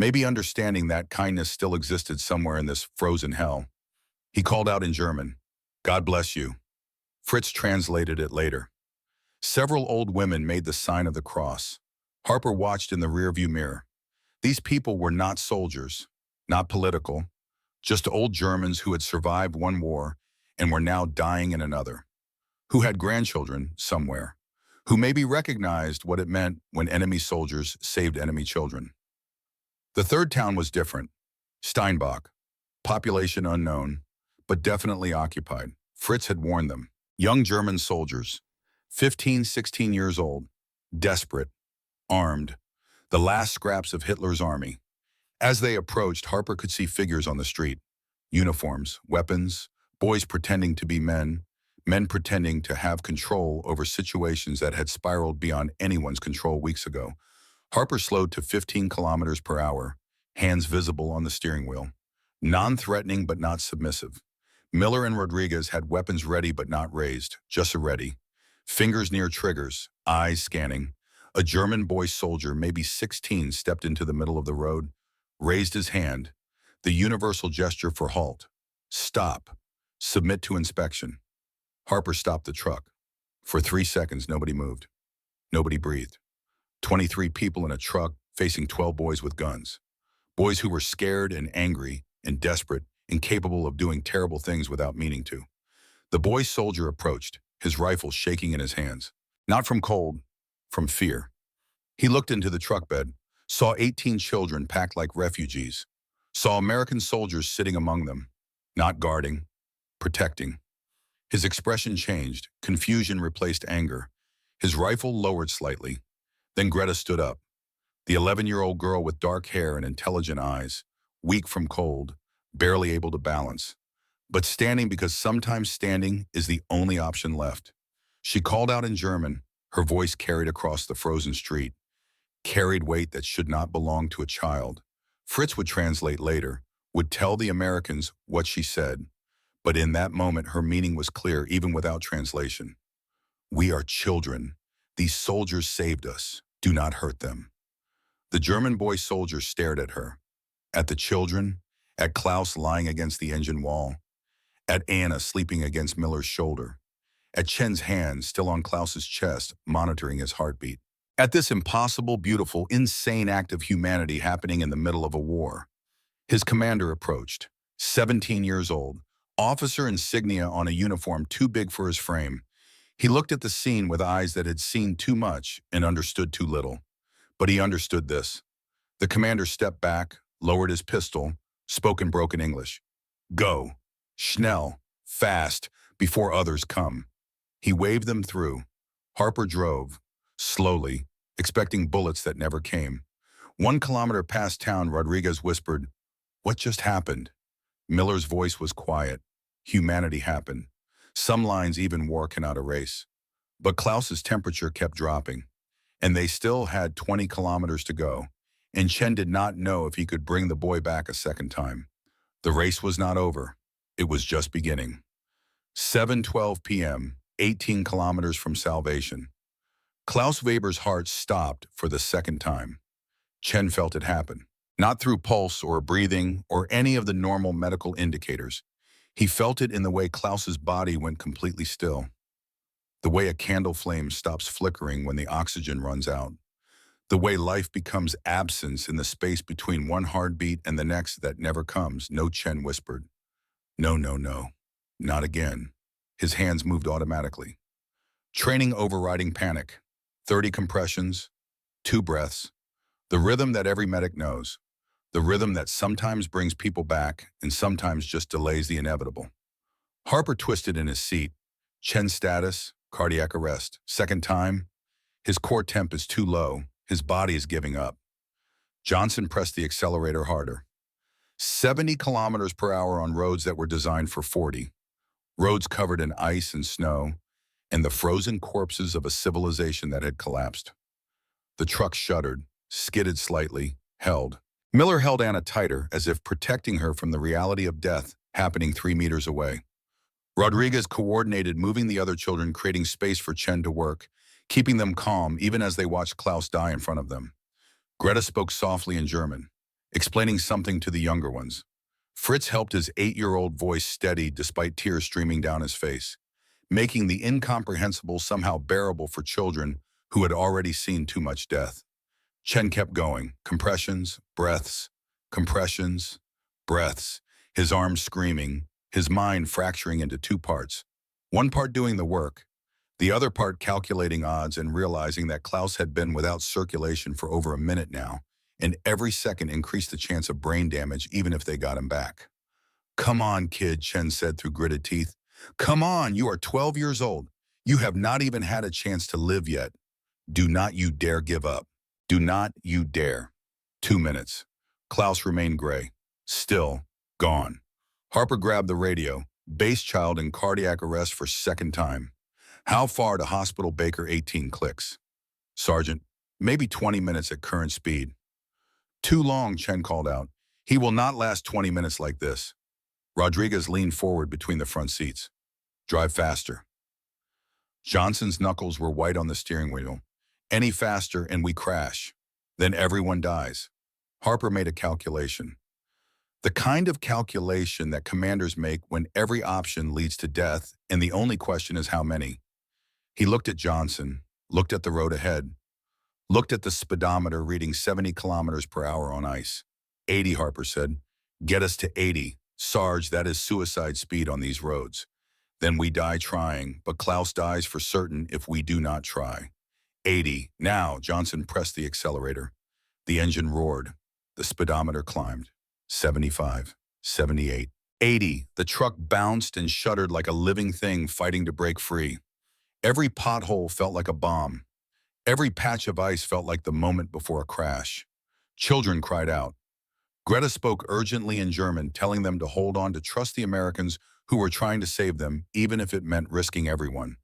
Maybe understanding that kindness still existed somewhere in this frozen hell. He called out in German, God bless you. Fritz translated it later. Several old women made the sign of the cross. Harper watched in the rearview mirror. These people were not soldiers, not political, just old Germans who had survived one war and were now dying in another, who had grandchildren somewhere, who maybe recognized what it meant when enemy soldiers saved enemy children. The third town was different. Steinbach. Population unknown, but definitely occupied. Fritz had warned them. Young German soldiers, 15, 16 years old. desperate, armed, the last scraps of Hitler's army. As they approached, Harper could see figures on the street. Uniforms, weapons, boys pretending to be men, men pretending to have control over situations that had spiraled beyond anyone's control weeks ago. Harper slowed to 15 kilometers per hour, hands visible on the steering wheel. Non-threatening but not submissive. Miller and Rodriguez had weapons ready but not raised, just ready. Fingers near triggers, eyes scanning. A German boy soldier, maybe 16, stepped into the middle of the road, raised his hand, the universal gesture for halt. Stop. Submit to inspection. Harper stopped the truck. For 3 seconds, nobody moved. Nobody breathed. 23 people in a truck facing 12 boys with guns. Boys who were scared and angry and desperate and capable of doing terrible things without meaning to. The boy soldier approached, his rifle shaking in his hands. Not from cold, from fear. He looked into the truck bed, saw 18 children packed like refugees, saw American soldiers sitting among them, not guarding, protecting. His expression changed, confusion replaced anger. His rifle lowered slightly. Then Greta stood up, the 11-year-old girl with dark hair and intelligent eyes, weak from cold, barely able to balance, but standing because sometimes standing is the only option left. She called out in German, her voice carried across the frozen street, carried weight that should not belong to a child. Fritz would translate later, would tell the Americans what she said, but in that moment her meaning was clear even without translation. We are children. These soldiers saved us. Do not hurt them. The German boy soldier stared at her, at the children, at Klaus lying against the engine wall, at Anna sleeping against Miller's shoulder, at Chen's hand still on Klaus's chest, monitoring his heartbeat. At this impossible, beautiful, insane act of humanity happening in the middle of a war. His commander approached, 17 years old, officer insignia on a uniform too big for his frame. He looked at the scene with eyes that had seen too much and understood too little. But he understood this. The commander stepped back, lowered his pistol, spoke in broken English. Go. Schnell. Fast. Before others come. He waved them through. Harper drove, slowly, expecting bullets that never came. 1 kilometer past town, Rodriguez whispered, "What just happened?" Miller's voice was quiet. Humanity happened. Some lines even war cannot erase. But Klaus's temperature kept dropping, and they still had 20 kilometers to go, and Chen did not know if he could bring the boy back a second time. The race was not over. It was just beginning. 7:12 p.m., 18 kilometers from salvation. Klaus Weber's heart stopped for the second time. Chen felt it happen. Not through pulse or breathing or any of the normal medical indicators. He felt it in the way Klaus's body went completely still. The way a candle flame stops flickering when the oxygen runs out. The way life becomes absence in the space between one heartbeat and the next that never comes. No, Chen whispered. No, no, no. Not again. His hands moved automatically. Training overriding panic. 30 compressions, 2 breaths. The rhythm that every medic knows. The rhythm that sometimes brings people back and sometimes just delays the inevitable. Harper twisted in his seat. Chen status, cardiac arrest. Second time, his core temp is too low. His body is giving up. Johnson pressed the accelerator harder. 70 kilometers per hour on roads that were designed for 40. Roads covered in ice and snow, and the frozen corpses of a civilization that had collapsed. The truck shuddered, skidded slightly, held. Miller held Anna tighter, as if protecting her from the reality of death happening 3 meters away. Rodriguez coordinated moving the other children, creating space for Chen to work, keeping them calm even as they watched Klaus die in front of them. Greta spoke softly in German, explaining something to the younger ones. Fritz helped his 8-year-old voice steady despite tears streaming down his face, making the incomprehensible somehow bearable for children who had already seen too much death. Chen kept going, compressions, breaths, compressions, breaths, his arms screaming, his mind fracturing into 2 parts. One part doing the work, the other part calculating odds and realizing that Klaus had been without circulation for over a minute now, and every second increased the chance of brain damage even if they got him back. "Come on, kid," Chen said through gritted teeth. "Come on, you are 12 years old. You have not even had a chance to live yet. Do not you dare give up. Do not you dare. 2 minutes. Klaus remained gray. Still. Gone. Harper grabbed the radio. Base child in cardiac arrest for second time. How far to hospital Baker 18 clicks. Sergeant, maybe 20 minutes at current speed. Too long, Chen called out. He will not last 20 minutes like this. Rodriguez leaned forward between the front seats. Drive faster. Johnson's knuckles were white on the steering wheel. Any faster and we crash. Then everyone dies. Harper made a calculation. The kind of calculation that commanders make when every option leads to death and the only question is how many. He looked at Johnson, looked at the road ahead, looked at the speedometer reading 70 kilometers per hour on ice. 80, Harper said. Get us to 80. Sarge, that is suicide speed on these roads. Then we die trying, but Klaus dies for certain if we do not try. 80. Now, Johnson pressed the accelerator. The engine roared. The speedometer climbed. 75, 78, 80. The truck bounced and shuddered like a living thing fighting to break free. Every pothole felt like a bomb. Every patch of ice felt like the moment before a crash. Children cried out. Greta spoke urgently in German, telling them to hold on to trust the Americans who were trying to save them, even if it meant risking everyone.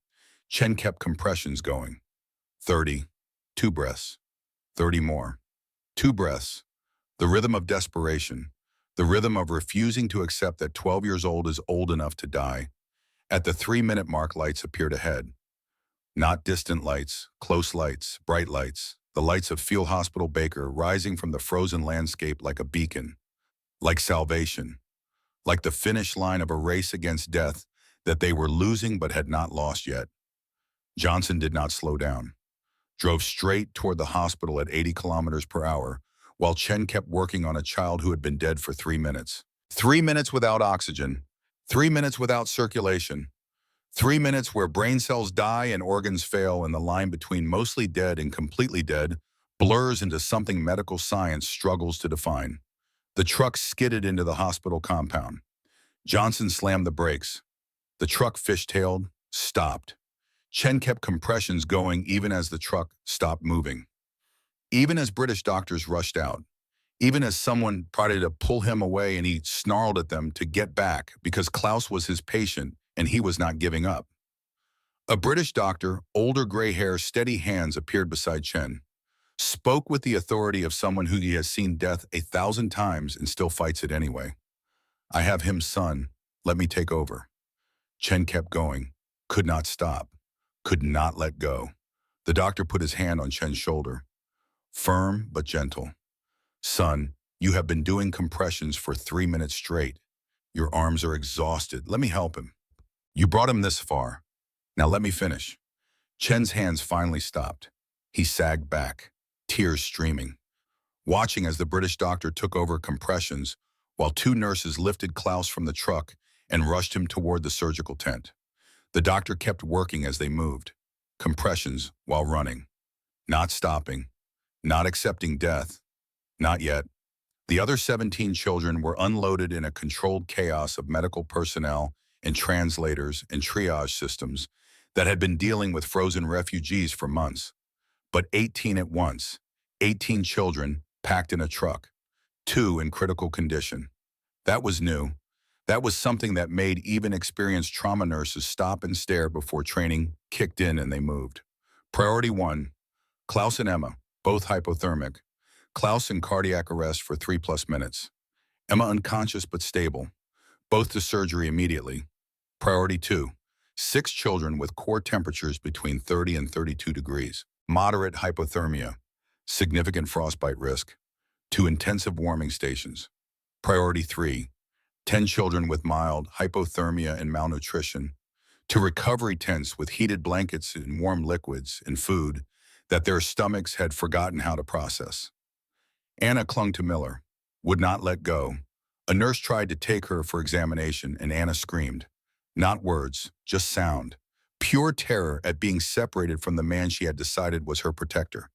Chen kept compressions going. 30, 2 breaths. 30 more. 2 breaths. The rhythm of desperation. The rhythm of refusing to accept that 12 years old is old enough to die. At the 3-minute mark, lights appeared ahead. Not distant lights, close lights, bright lights. The lights of Field Hospital Baker rising from the frozen landscape like a beacon. Like salvation. Like the finish line of a race against death that they were losing but had not lost yet. Johnson did not slow down. Drove straight toward the hospital at 80 kilometers per hour, while Chen kept working on a child who had been dead for 3 minutes. 3 minutes without oxygen. 3 minutes without circulation. 3 minutes where brain cells die and organs fail and the line between mostly dead and completely dead blurs into something medical science struggles to define. The truck skidded into the hospital compound. Johnson slammed the brakes. The truck fishtailed, stopped. Chen kept compressions going even as the truck stopped moving. Even as British doctors rushed out, even as someone tried to pull him away and he snarled at them to get back because Klaus was his patient and he was not giving up. A British doctor, older gray hair, steady hands appeared beside Chen, spoke with the authority of someone who he has seen death 1,000 times and still fights it anyway. I have him, son. Let me take over. Chen kept going, could not stop, could not let go. The doctor put his hand on Chen's shoulder. Firm but gentle. Son, you have been doing compressions for 3 minutes straight. Your arms are exhausted. Let me help him. You brought him this far. Now let me finish. Chen's hands finally stopped. He sagged back, tears streaming, watching as the British doctor took over compressions while 2 nurses lifted Klaus from the truck and rushed him toward the surgical tent. The doctor kept working as they moved. Compressions while running. Not stopping. Not accepting death. Not yet. The other 17 children were unloaded in a controlled chaos of medical personnel and translators and triage systems that had been dealing with frozen refugees for months. But 18 at once. 18 children packed in a truck. 2 in critical condition. That was new. That was something that made even experienced trauma nurses stop and stare before training kicked in and they moved. Priority 1, Klaus and Emma, both hypothermic. Klaus in cardiac arrest for 3+ minutes. Emma unconscious but stable. Both to surgery immediately. Priority 2, 6 children with core temperatures between 30 and 32 degrees. Moderate hypothermia. Significant frostbite risk. 2 intensive warming stations. Priority 3, 10 children with mild hypothermia and malnutrition. To recovery tents with heated blankets and warm liquids and food that their stomachs had forgotten how to process. Anna clung to Miller, would not let go. A nurse tried to take her for examination and Anna screamed. Not words, just sound. Pure terror at being separated from the man she had decided was her protector.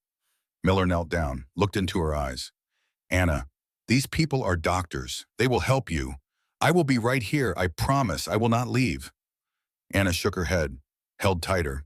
Miller knelt down, looked into her eyes. Anna, these people are doctors. They will help you. I will be right here. I promise I will not leave. Anna shook her head, held tighter.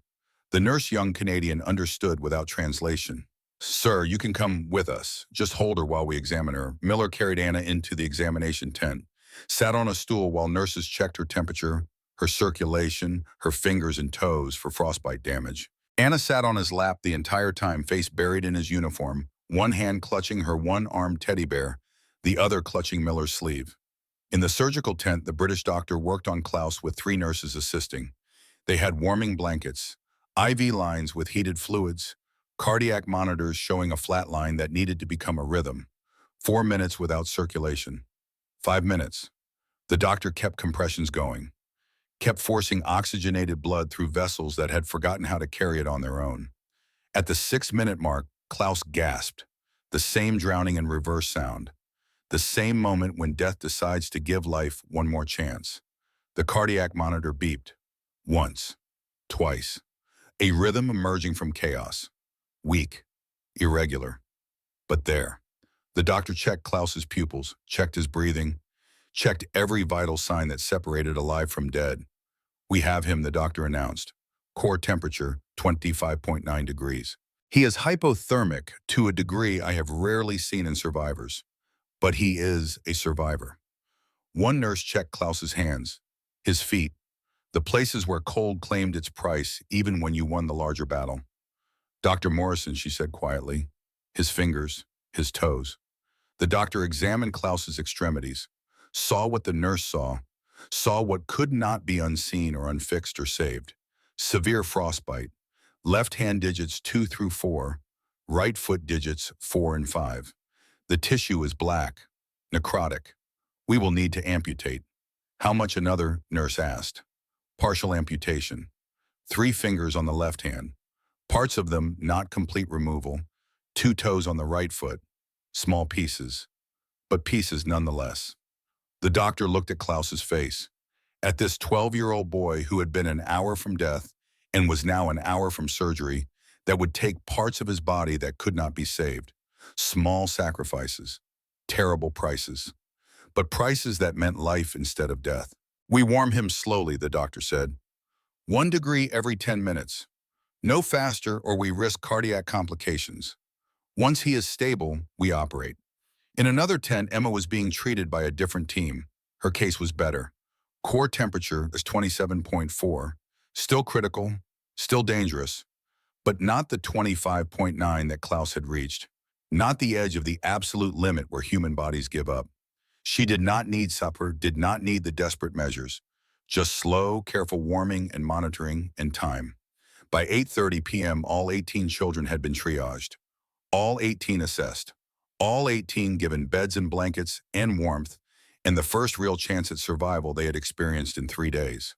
The nurse, young Canadian, understood without translation. Sir, you can come with us. Just hold her while we examine her. Miller carried Anna into the examination tent, sat on a stool while nurses checked her temperature, her circulation, her fingers and toes for frostbite damage. Anna sat on his lap the entire time, face buried in his uniform, one hand clutching her one-armed teddy bear, the other clutching Miller's sleeve. In the surgical tent, the British doctor worked on Klaus with 3 nurses assisting. They had warming blankets, IV lines with heated fluids, cardiac monitors showing a flat line that needed to become a rhythm. 4 minutes without circulation. 5 minutes. The doctor kept compressions going, kept forcing oxygenated blood through vessels that had forgotten how to carry it on their own. At the 6-minute mark, Klaus gasped, the same drowning in reverse sound, the same moment when death decides to give life one more chance. The cardiac monitor beeped. Once. Twice. A rhythm emerging from chaos. Weak. Irregular. But there. The doctor checked Klaus's pupils, checked his breathing, checked every vital sign that separated alive from dead. We have him, the doctor announced. Core temperature, 25.9 degrees. He is hypothermic to a degree I have rarely seen in survivors. But he is a survivor. One nurse checked Klaus's hands, his feet, the places where cold claimed its price even when you won the larger battle. Dr. Morrison, she said quietly, his fingers, his toes. The doctor examined Klaus's extremities, saw what the nurse saw what could not be unseen or unfixed or saved. Severe frostbite, left hand digits 2 through 4, right foot digits 4 and 5. The tissue is black, necrotic. We will need to amputate. How much, another nurse asked. Partial amputation. 3 fingers on the left hand. Parts of them not complete removal. 2 toes on the right foot. Small pieces. But pieces nonetheless. The doctor looked at Klaus's face. At this 12-year-old boy who had been an hour from death and was now an hour from surgery that would take parts of his body that could not be saved. Small sacrifices, terrible prices, but prices that meant life instead of death. We warm him slowly, the doctor said. 1 degree every 10 minutes. No faster or we risk cardiac complications. Once he is stable, we operate. In another tent, Emma was being treated by a different team. Her case was better. Core temperature is 27.4, still critical, still dangerous, but not the 25.9 that Klaus had reached. Not the edge of the absolute limit where human bodies give up. She did not need supper, did not need the desperate measures. Just slow, careful warming and monitoring and time. By 8:30 p.m., all 18 children had been triaged. All 18 assessed. All 18 given beds and blankets and warmth, and the first real chance at survival they had experienced in 3 days.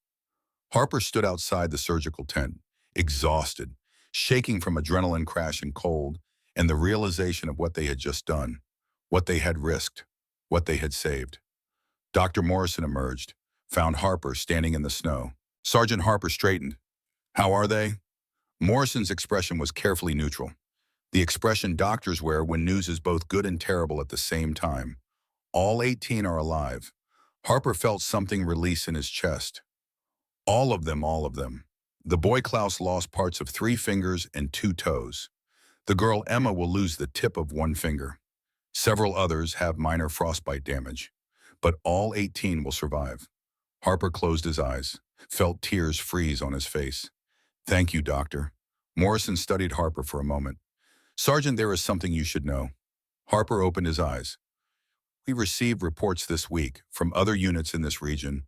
Harper stood outside the surgical tent, exhausted, shaking from adrenaline crash and cold, and the realization of what they had just done, what they had risked, what they had saved. Dr. Morrison emerged, found Harper standing in the snow. Sergeant Harper straightened. How are they? Morrison's expression was carefully neutral. The expression doctors wear when news is both good and terrible at the same time. All 18 are alive. Harper felt something release in his chest. All of them, all of them. The boy Klaus lost parts of 3 fingers and 2 toes. The girl Emma will lose the tip of 1 finger. Several others have minor frostbite damage, but all 18 will survive. Harper closed his eyes, felt tears freeze on his face. Thank you, doctor. Morrison studied Harper for a moment. Sergeant, there is something you should know. Harper opened his eyes. We received reports this week from other units in this region.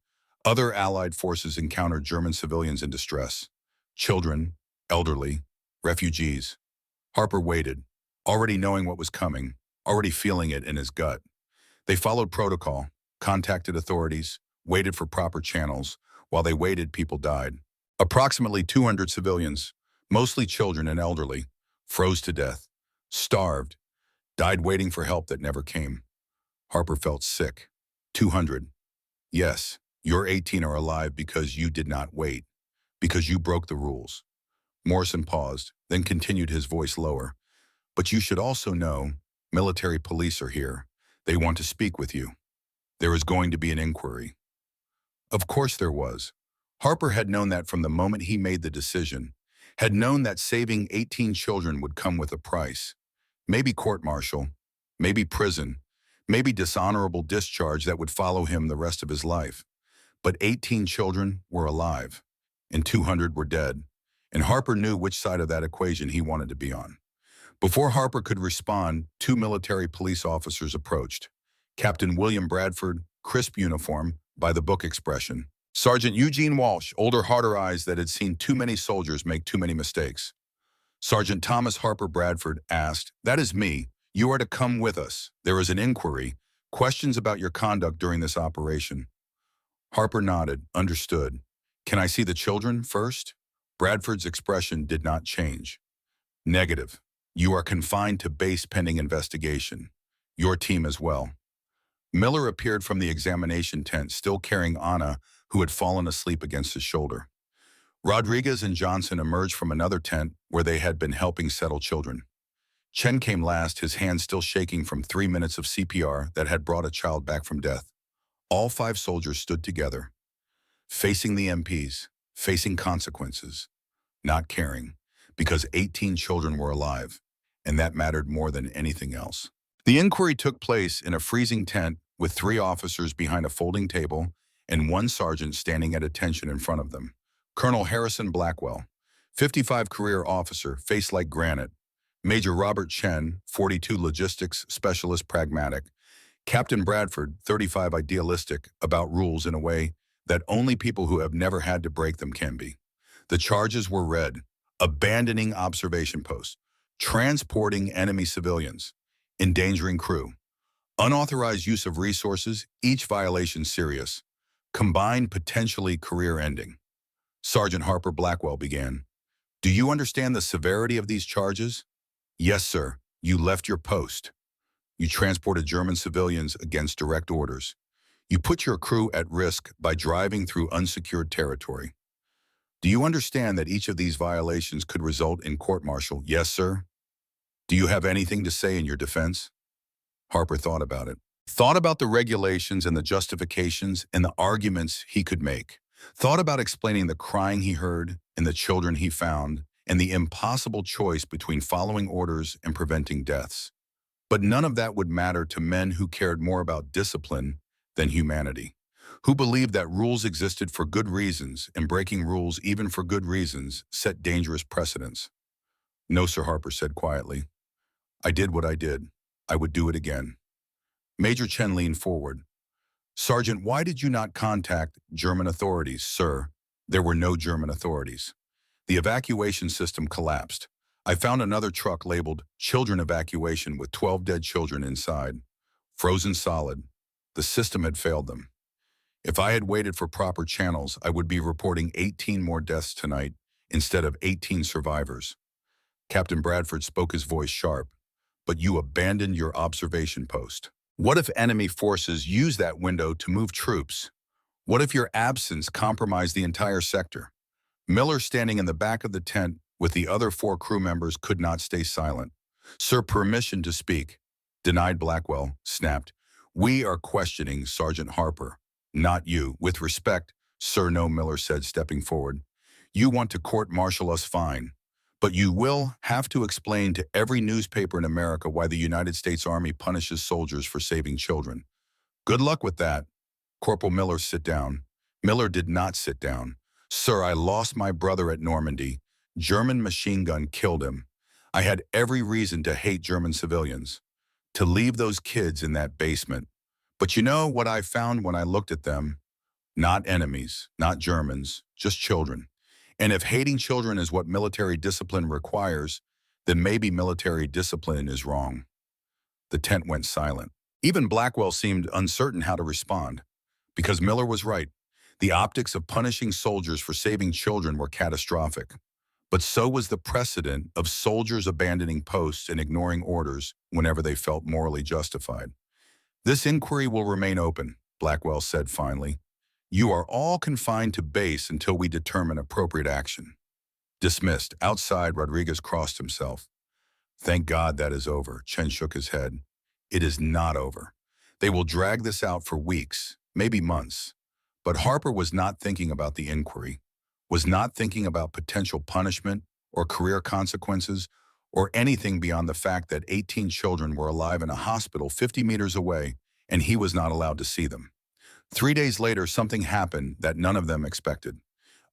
Other Allied forces encountered German civilians in distress. Children, elderly, refugees. Harper waited, already knowing what was coming, already feeling it in his gut. They followed protocol, contacted authorities, waited for proper channels. While they waited, people died. Approximately 200 civilians, mostly children and elderly, froze to death, starved, died waiting for help that never came. Harper felt sick. 200. Yes, your 18 are alive because you did not wait, because you broke the rules. Morrison paused, then continued, his voice lower. But you should also know, military police are here. They want to speak with you. There is going to be an inquiry. Of course there was. Harper had known that from the moment he made the decision. had known that saving 18 children would come with a price. Maybe court-martial, maybe prison, maybe dishonorable discharge that would follow him the rest of his life. But 18 children were alive, and 200 were dead, and Harper knew which side of that equation he wanted to be on. Before Harper could respond, two military police officers approached. Captain William Bradford, crisp uniform, by the book expression. Sergeant Eugene Walsh, older, harder eyes that had seen too many soldiers make too many mistakes. Sergeant Thomas Harper Bradford asked, "That is me. You are to come with us. There is an inquiry. Questions about your conduct during this operation." Harper nodded, understood. "Can I see the children first?" Bradford's expression did not change. "Negative. You are confined to base pending investigation. Your team as well." Miller appeared from the examination tent, still carrying Anna, who had fallen asleep against his shoulder. Rodriguez and Johnson emerged from another tent where they had been helping settle children. Chen came last, his hands still shaking from 3 minutes of CPR that had brought a child back from death. All 5 soldiers stood together, facing the MPs, facing consequences, not caring, because 18 children were alive, and that mattered more than anything else. The inquiry took place in a freezing tent with 3 officers behind a folding table and 1 sergeant standing at attention in front of them. Colonel Harrison Blackwell, 55 career officer, face like granite. Major Robert Chen, 42 logistics specialist, pragmatic. Captain Bradford, 35 idealistic, about rules in a way that only people who have never had to break them can be. The charges were read: abandoning observation posts, transporting enemy civilians, endangering crew, unauthorized use of resources, each violation serious, combined potentially career-ending. Sergeant Harper Blackwell began. "Do you understand the severity of these charges?" "Yes, sir. You left your post. You transported German civilians against direct orders. You put your crew at risk by driving through unsecured territory. Do you understand that each of these violations could result in court-martial?" "Yes, sir." "Do you have anything to say in your defense?" Harper thought about it. Thought about the regulations and the justifications and the arguments he could make. Thought about explaining the crying he heard and the children he found and the impossible choice between following orders and preventing deaths. But none of that would matter to men who cared more about discipline than humanity, who believed that rules existed for good reasons and breaking rules even for good reasons set dangerous precedents. "No, Sir," Harper said quietly. "I did what I did. I would do it again." Major Chen leaned forward. "Sergeant, why did you not contact German authorities?" "Sir, there were no German authorities. The evacuation system collapsed. I found another truck labeled children evacuation with 12 dead children inside, frozen solid. The system had failed them. If I had waited for proper channels, I would be reporting 18 more deaths tonight instead of 18 survivors." Captain Bradford spoke, his voice sharp. "But you abandoned your observation post. What if enemy forces use that window to move troops? What if your absence compromised the entire sector?" Miller, standing in the back of the tent with the other 4 crew members, could not stay silent. "Sir, permission to speak." "Denied," Blackwell snapped. "We are questioning Sergeant Harper, not you." "With respect, sir." "No," Miller said, stepping forward. "You want to court-martial us, fine. But you will have to explain to every newspaper in America why the United States Army punishes soldiers for saving children." "Good luck with that." Corporal Miller, sit down. Miller did not sit down. "Sir, I lost my brother at Normandy. German machine gun killed him. I had every reason to hate German civilians, to leave those kids in that basement. But you know what I found when I looked at them? Not enemies, not Germans, just children. And if hating children is what military discipline requires, then maybe military discipline is wrong." The tent went silent. Even Blackwell seemed uncertain how to respond. Because Miller was right. The optics of punishing soldiers for saving children were catastrophic. But so was the precedent of soldiers abandoning posts and ignoring orders whenever they felt morally justified. "This inquiry will remain open," Blackwell said finally. "You are all confined to base until we determine appropriate action." "Dismissed." Outside, Rodriguez crossed himself. "Thank God that is over." Chen shook his head. "It is not over. They will drag this out for weeks, maybe months." But Harper was not thinking about the inquiry, was not thinking about potential punishment or career consequences, or anything beyond the fact that 18 children were alive in a hospital 50 meters away and he was not allowed to see them. 3 days later, something happened that none of them expected.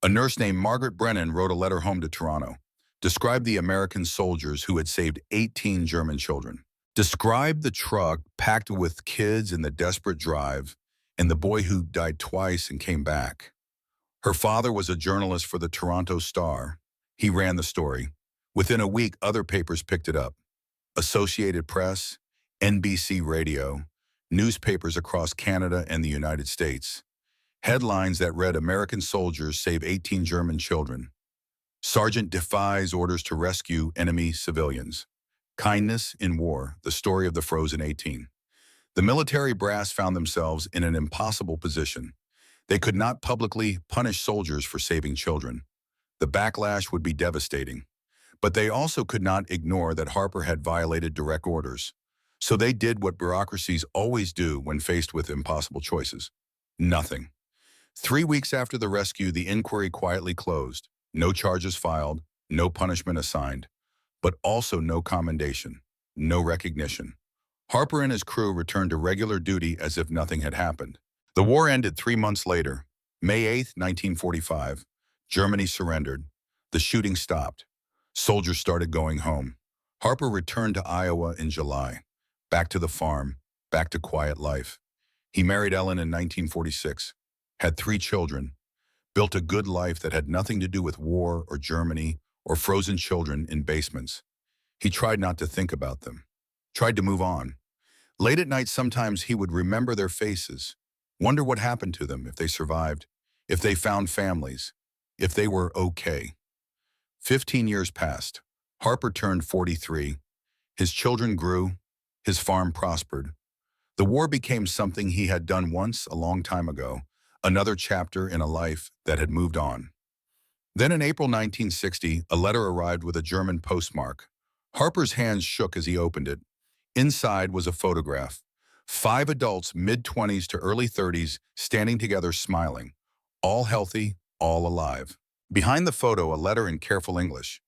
A nurse named Margaret Brennan wrote a letter home to Toronto, described the American soldiers who had saved 18 German children, described the truck packed with kids in the desperate drive, and the boy who died twice and came back. Her father was a journalist for the Toronto Star. He ran the story. Within a week, other papers picked it up. Associated Press, NBC Radio, newspapers across Canada and the United States. Headlines that read American soldiers save 18 German children. Sergeant defies orders to rescue enemy civilians. Kindness in war, the story of the frozen 18. The military brass found themselves in an impossible position. They could not publicly punish soldiers for saving children. The backlash would be devastating. But they also could not ignore that Harper had violated direct orders. So they did what bureaucracies always do when faced with impossible choices. Nothing. 3 weeks after the rescue, the inquiry quietly closed. No charges filed, no punishment assigned, but also no commendation, no recognition. Harper and his crew returned to regular duty as if nothing had happened. The war ended 3 months later. May 8, 1945. Germany surrendered. The shooting stopped. Soldiers started going home. Harper returned to Iowa in July. Back to the farm, back to quiet life. He married Ellen in 1946, had 3 children, built a good life that had nothing to do with war or Germany or frozen children in basements. He tried not to think about them, tried to move on. Late at night, sometimes he would remember their faces, wonder what happened to them, if they survived, if they found families, if they were okay. 15 years passed. Harper turned 43. His children grew. His farm prospered. The war became something he had done once a long time ago, another chapter in a life that had moved on. Then in April 1960, a letter arrived with a German postmark. Harper's hands shook as he opened it. Inside was a photograph. 5 adults, mid-20s to early 30s, standing together smiling. All healthy, all alive. Behind the photo, a letter in careful English.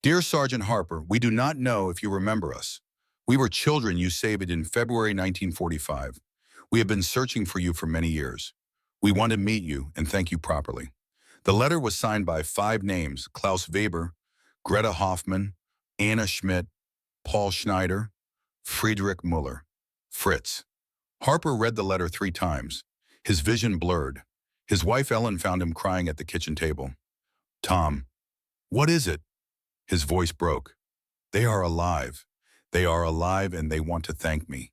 Dear Sergeant Harper, we do not know if you remember us. We were children you saved in February 1945. We have been searching for you for many years. We want to meet you and thank you properly. The letter was signed by 5 names: Klaus Weber, Greta Hoffmann, Anna Schmidt, Paul Schneider, Friedrich Muller, Fritz. Harper read the letter 3 times. His vision blurred. His wife Ellen found him crying at the kitchen table. Tom, what is it? His voice broke. They are alive. They are alive and they want to thank me.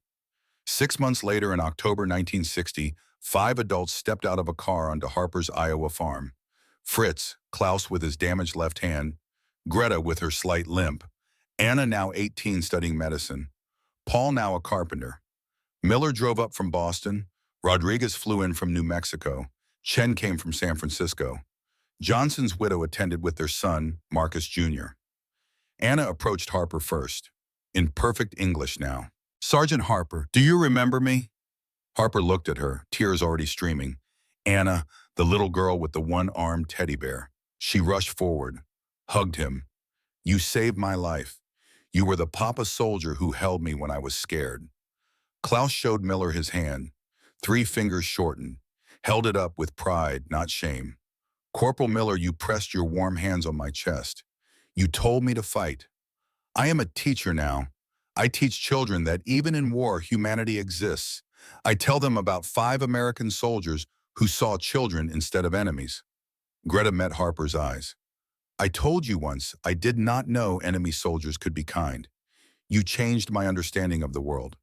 6 months later, in October 1960, 5 adults stepped out of a car onto Harper's Iowa farm. Fritz, Klaus with his damaged left hand, Greta with her slight limp, Anna, now 18, studying medicine, Paul, now a carpenter. Miller drove up from Boston, Rodriguez flew in from New Mexico, Chen came from San Francisco. Johnson's widow attended with their son, Marcus Jr. Anna approached Harper first, in perfect English now. Sergeant Harper, do you remember me? Harper looked at her, tears already streaming. Anna, the little girl with the one-armed teddy bear. She rushed forward, hugged him. You saved my life. You were the papa soldier who held me when I was scared. Klaus showed Miller his hand, 3 fingers shortened, held it up with pride, not shame. Corporal Miller, you pressed your warm hands on my chest. You told me to fight. I am a teacher now. I teach children that even in war, humanity exists. I tell them about 5 American soldiers who saw children instead of enemies. Greta met Harper's eyes. I told you once I did not know enemy soldiers could be kind. You changed my understanding of the world.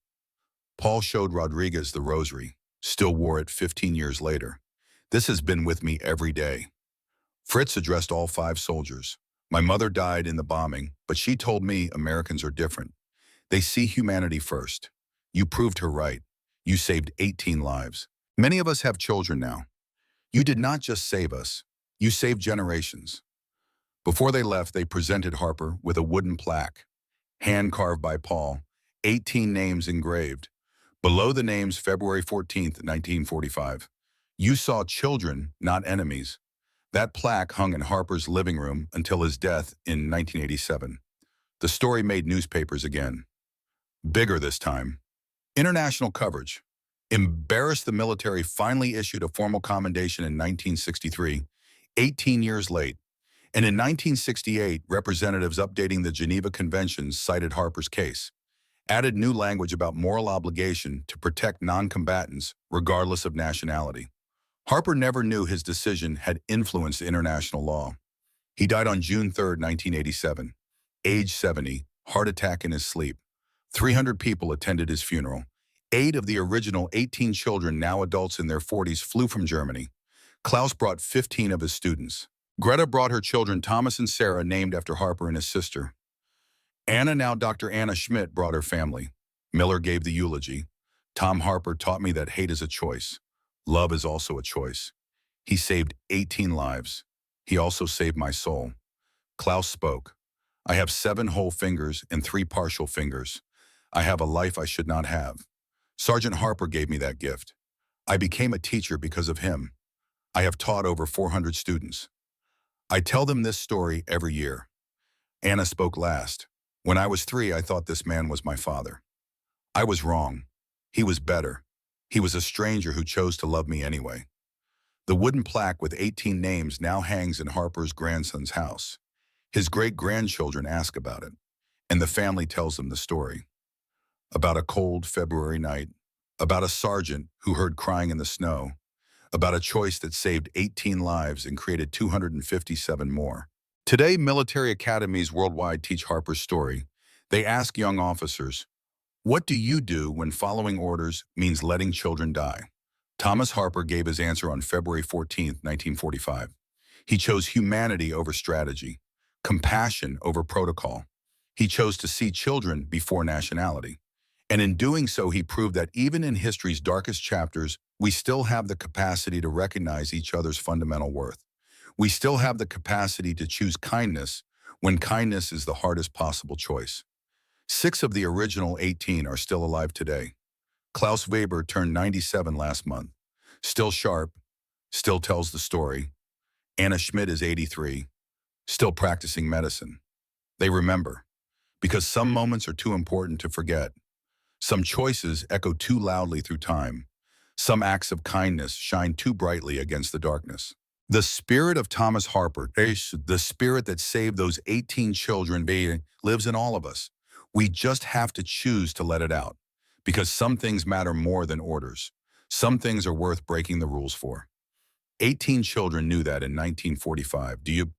Paul showed Rodriguez the rosary, still wore it 15 years later. This has been with me every day. Fritz addressed all 5 soldiers. My mother died in the bombing, but she told me Americans are different. They see humanity first. You proved her right. You saved 18 lives. Many of us have children now. You did not just save us. You saved generations. Before they left, they presented Harper with a wooden plaque, hand-carved by Paul, 18 names engraved. Below the names, February 14th, 1945. You saw children, not enemies. That plaque hung in Harper's living room until his death in 1987. The story made newspapers again. Bigger this time. International coverage. Embarrassed, the military finally issued a formal commendation in 1963, 18 years late. And in 1968, representatives updating the Geneva Conventions cited Harper's case, added new language about moral obligation to protect non-combatants regardless of nationality. Harper never knew his decision had influenced international law. He died on June 3, 1987, age 70, heart attack in his sleep. 300 people attended his funeral. 8 of the original 18 children, now adults in their 40s, flew from Germany. Klaus brought 15 of his students. Greta brought her children, Thomas and Sarah, named after Harper and his sister. Anna, now Dr. Anna Schmidt, brought her family. Miller gave the eulogy. Tom Harper taught me that hate is a choice. Love is also a choice. He saved 18 lives. He also saved my soul. Klaus spoke. I have 7 whole fingers and 3 partial fingers. I have a life I should not have. Sergeant Harper gave me that gift. I became a teacher because of him. I have taught over 400 students. I tell them this story every year. Anna spoke last. When I was 3, I thought this man was my father. I was wrong. He was better. He was a stranger who chose to love me anyway. The wooden plaque with 18 names now hangs in Harper's grandson's house. His great-grandchildren ask about it, and the family tells them the story. About a cold February night, about a sergeant who heard crying in the snow, about a choice that saved 18 lives and created 257 more. Today, military academies worldwide teach Harper's story. They ask young officers, what do you do when following orders means letting children die? Thomas Harper gave his answer on February 14, 1945. He chose humanity over strategy, compassion over protocol. He chose to see children before nationality. And in doing so, he proved that even in history's darkest chapters, we still have the capacity to recognize each other's fundamental worth. We still have the capacity to choose kindness when kindness is the hardest possible choice. 6 of the original 18 are still alive today. Klaus Weber turned 97 last month. Still sharp, still tells the story. Anna Schmidt is 83, still practicing medicine. They remember, because some moments are too important to forget. Some choices echo too loudly through time. Some acts of kindness shine too brightly against the darkness. The spirit of Thomas Harper, the spirit that saved those 18 children, lives in all of us. We just have to choose to let it out, because some things matter more than orders. Some things are worth breaking the rules for. 18 children knew that in 1945. Do you?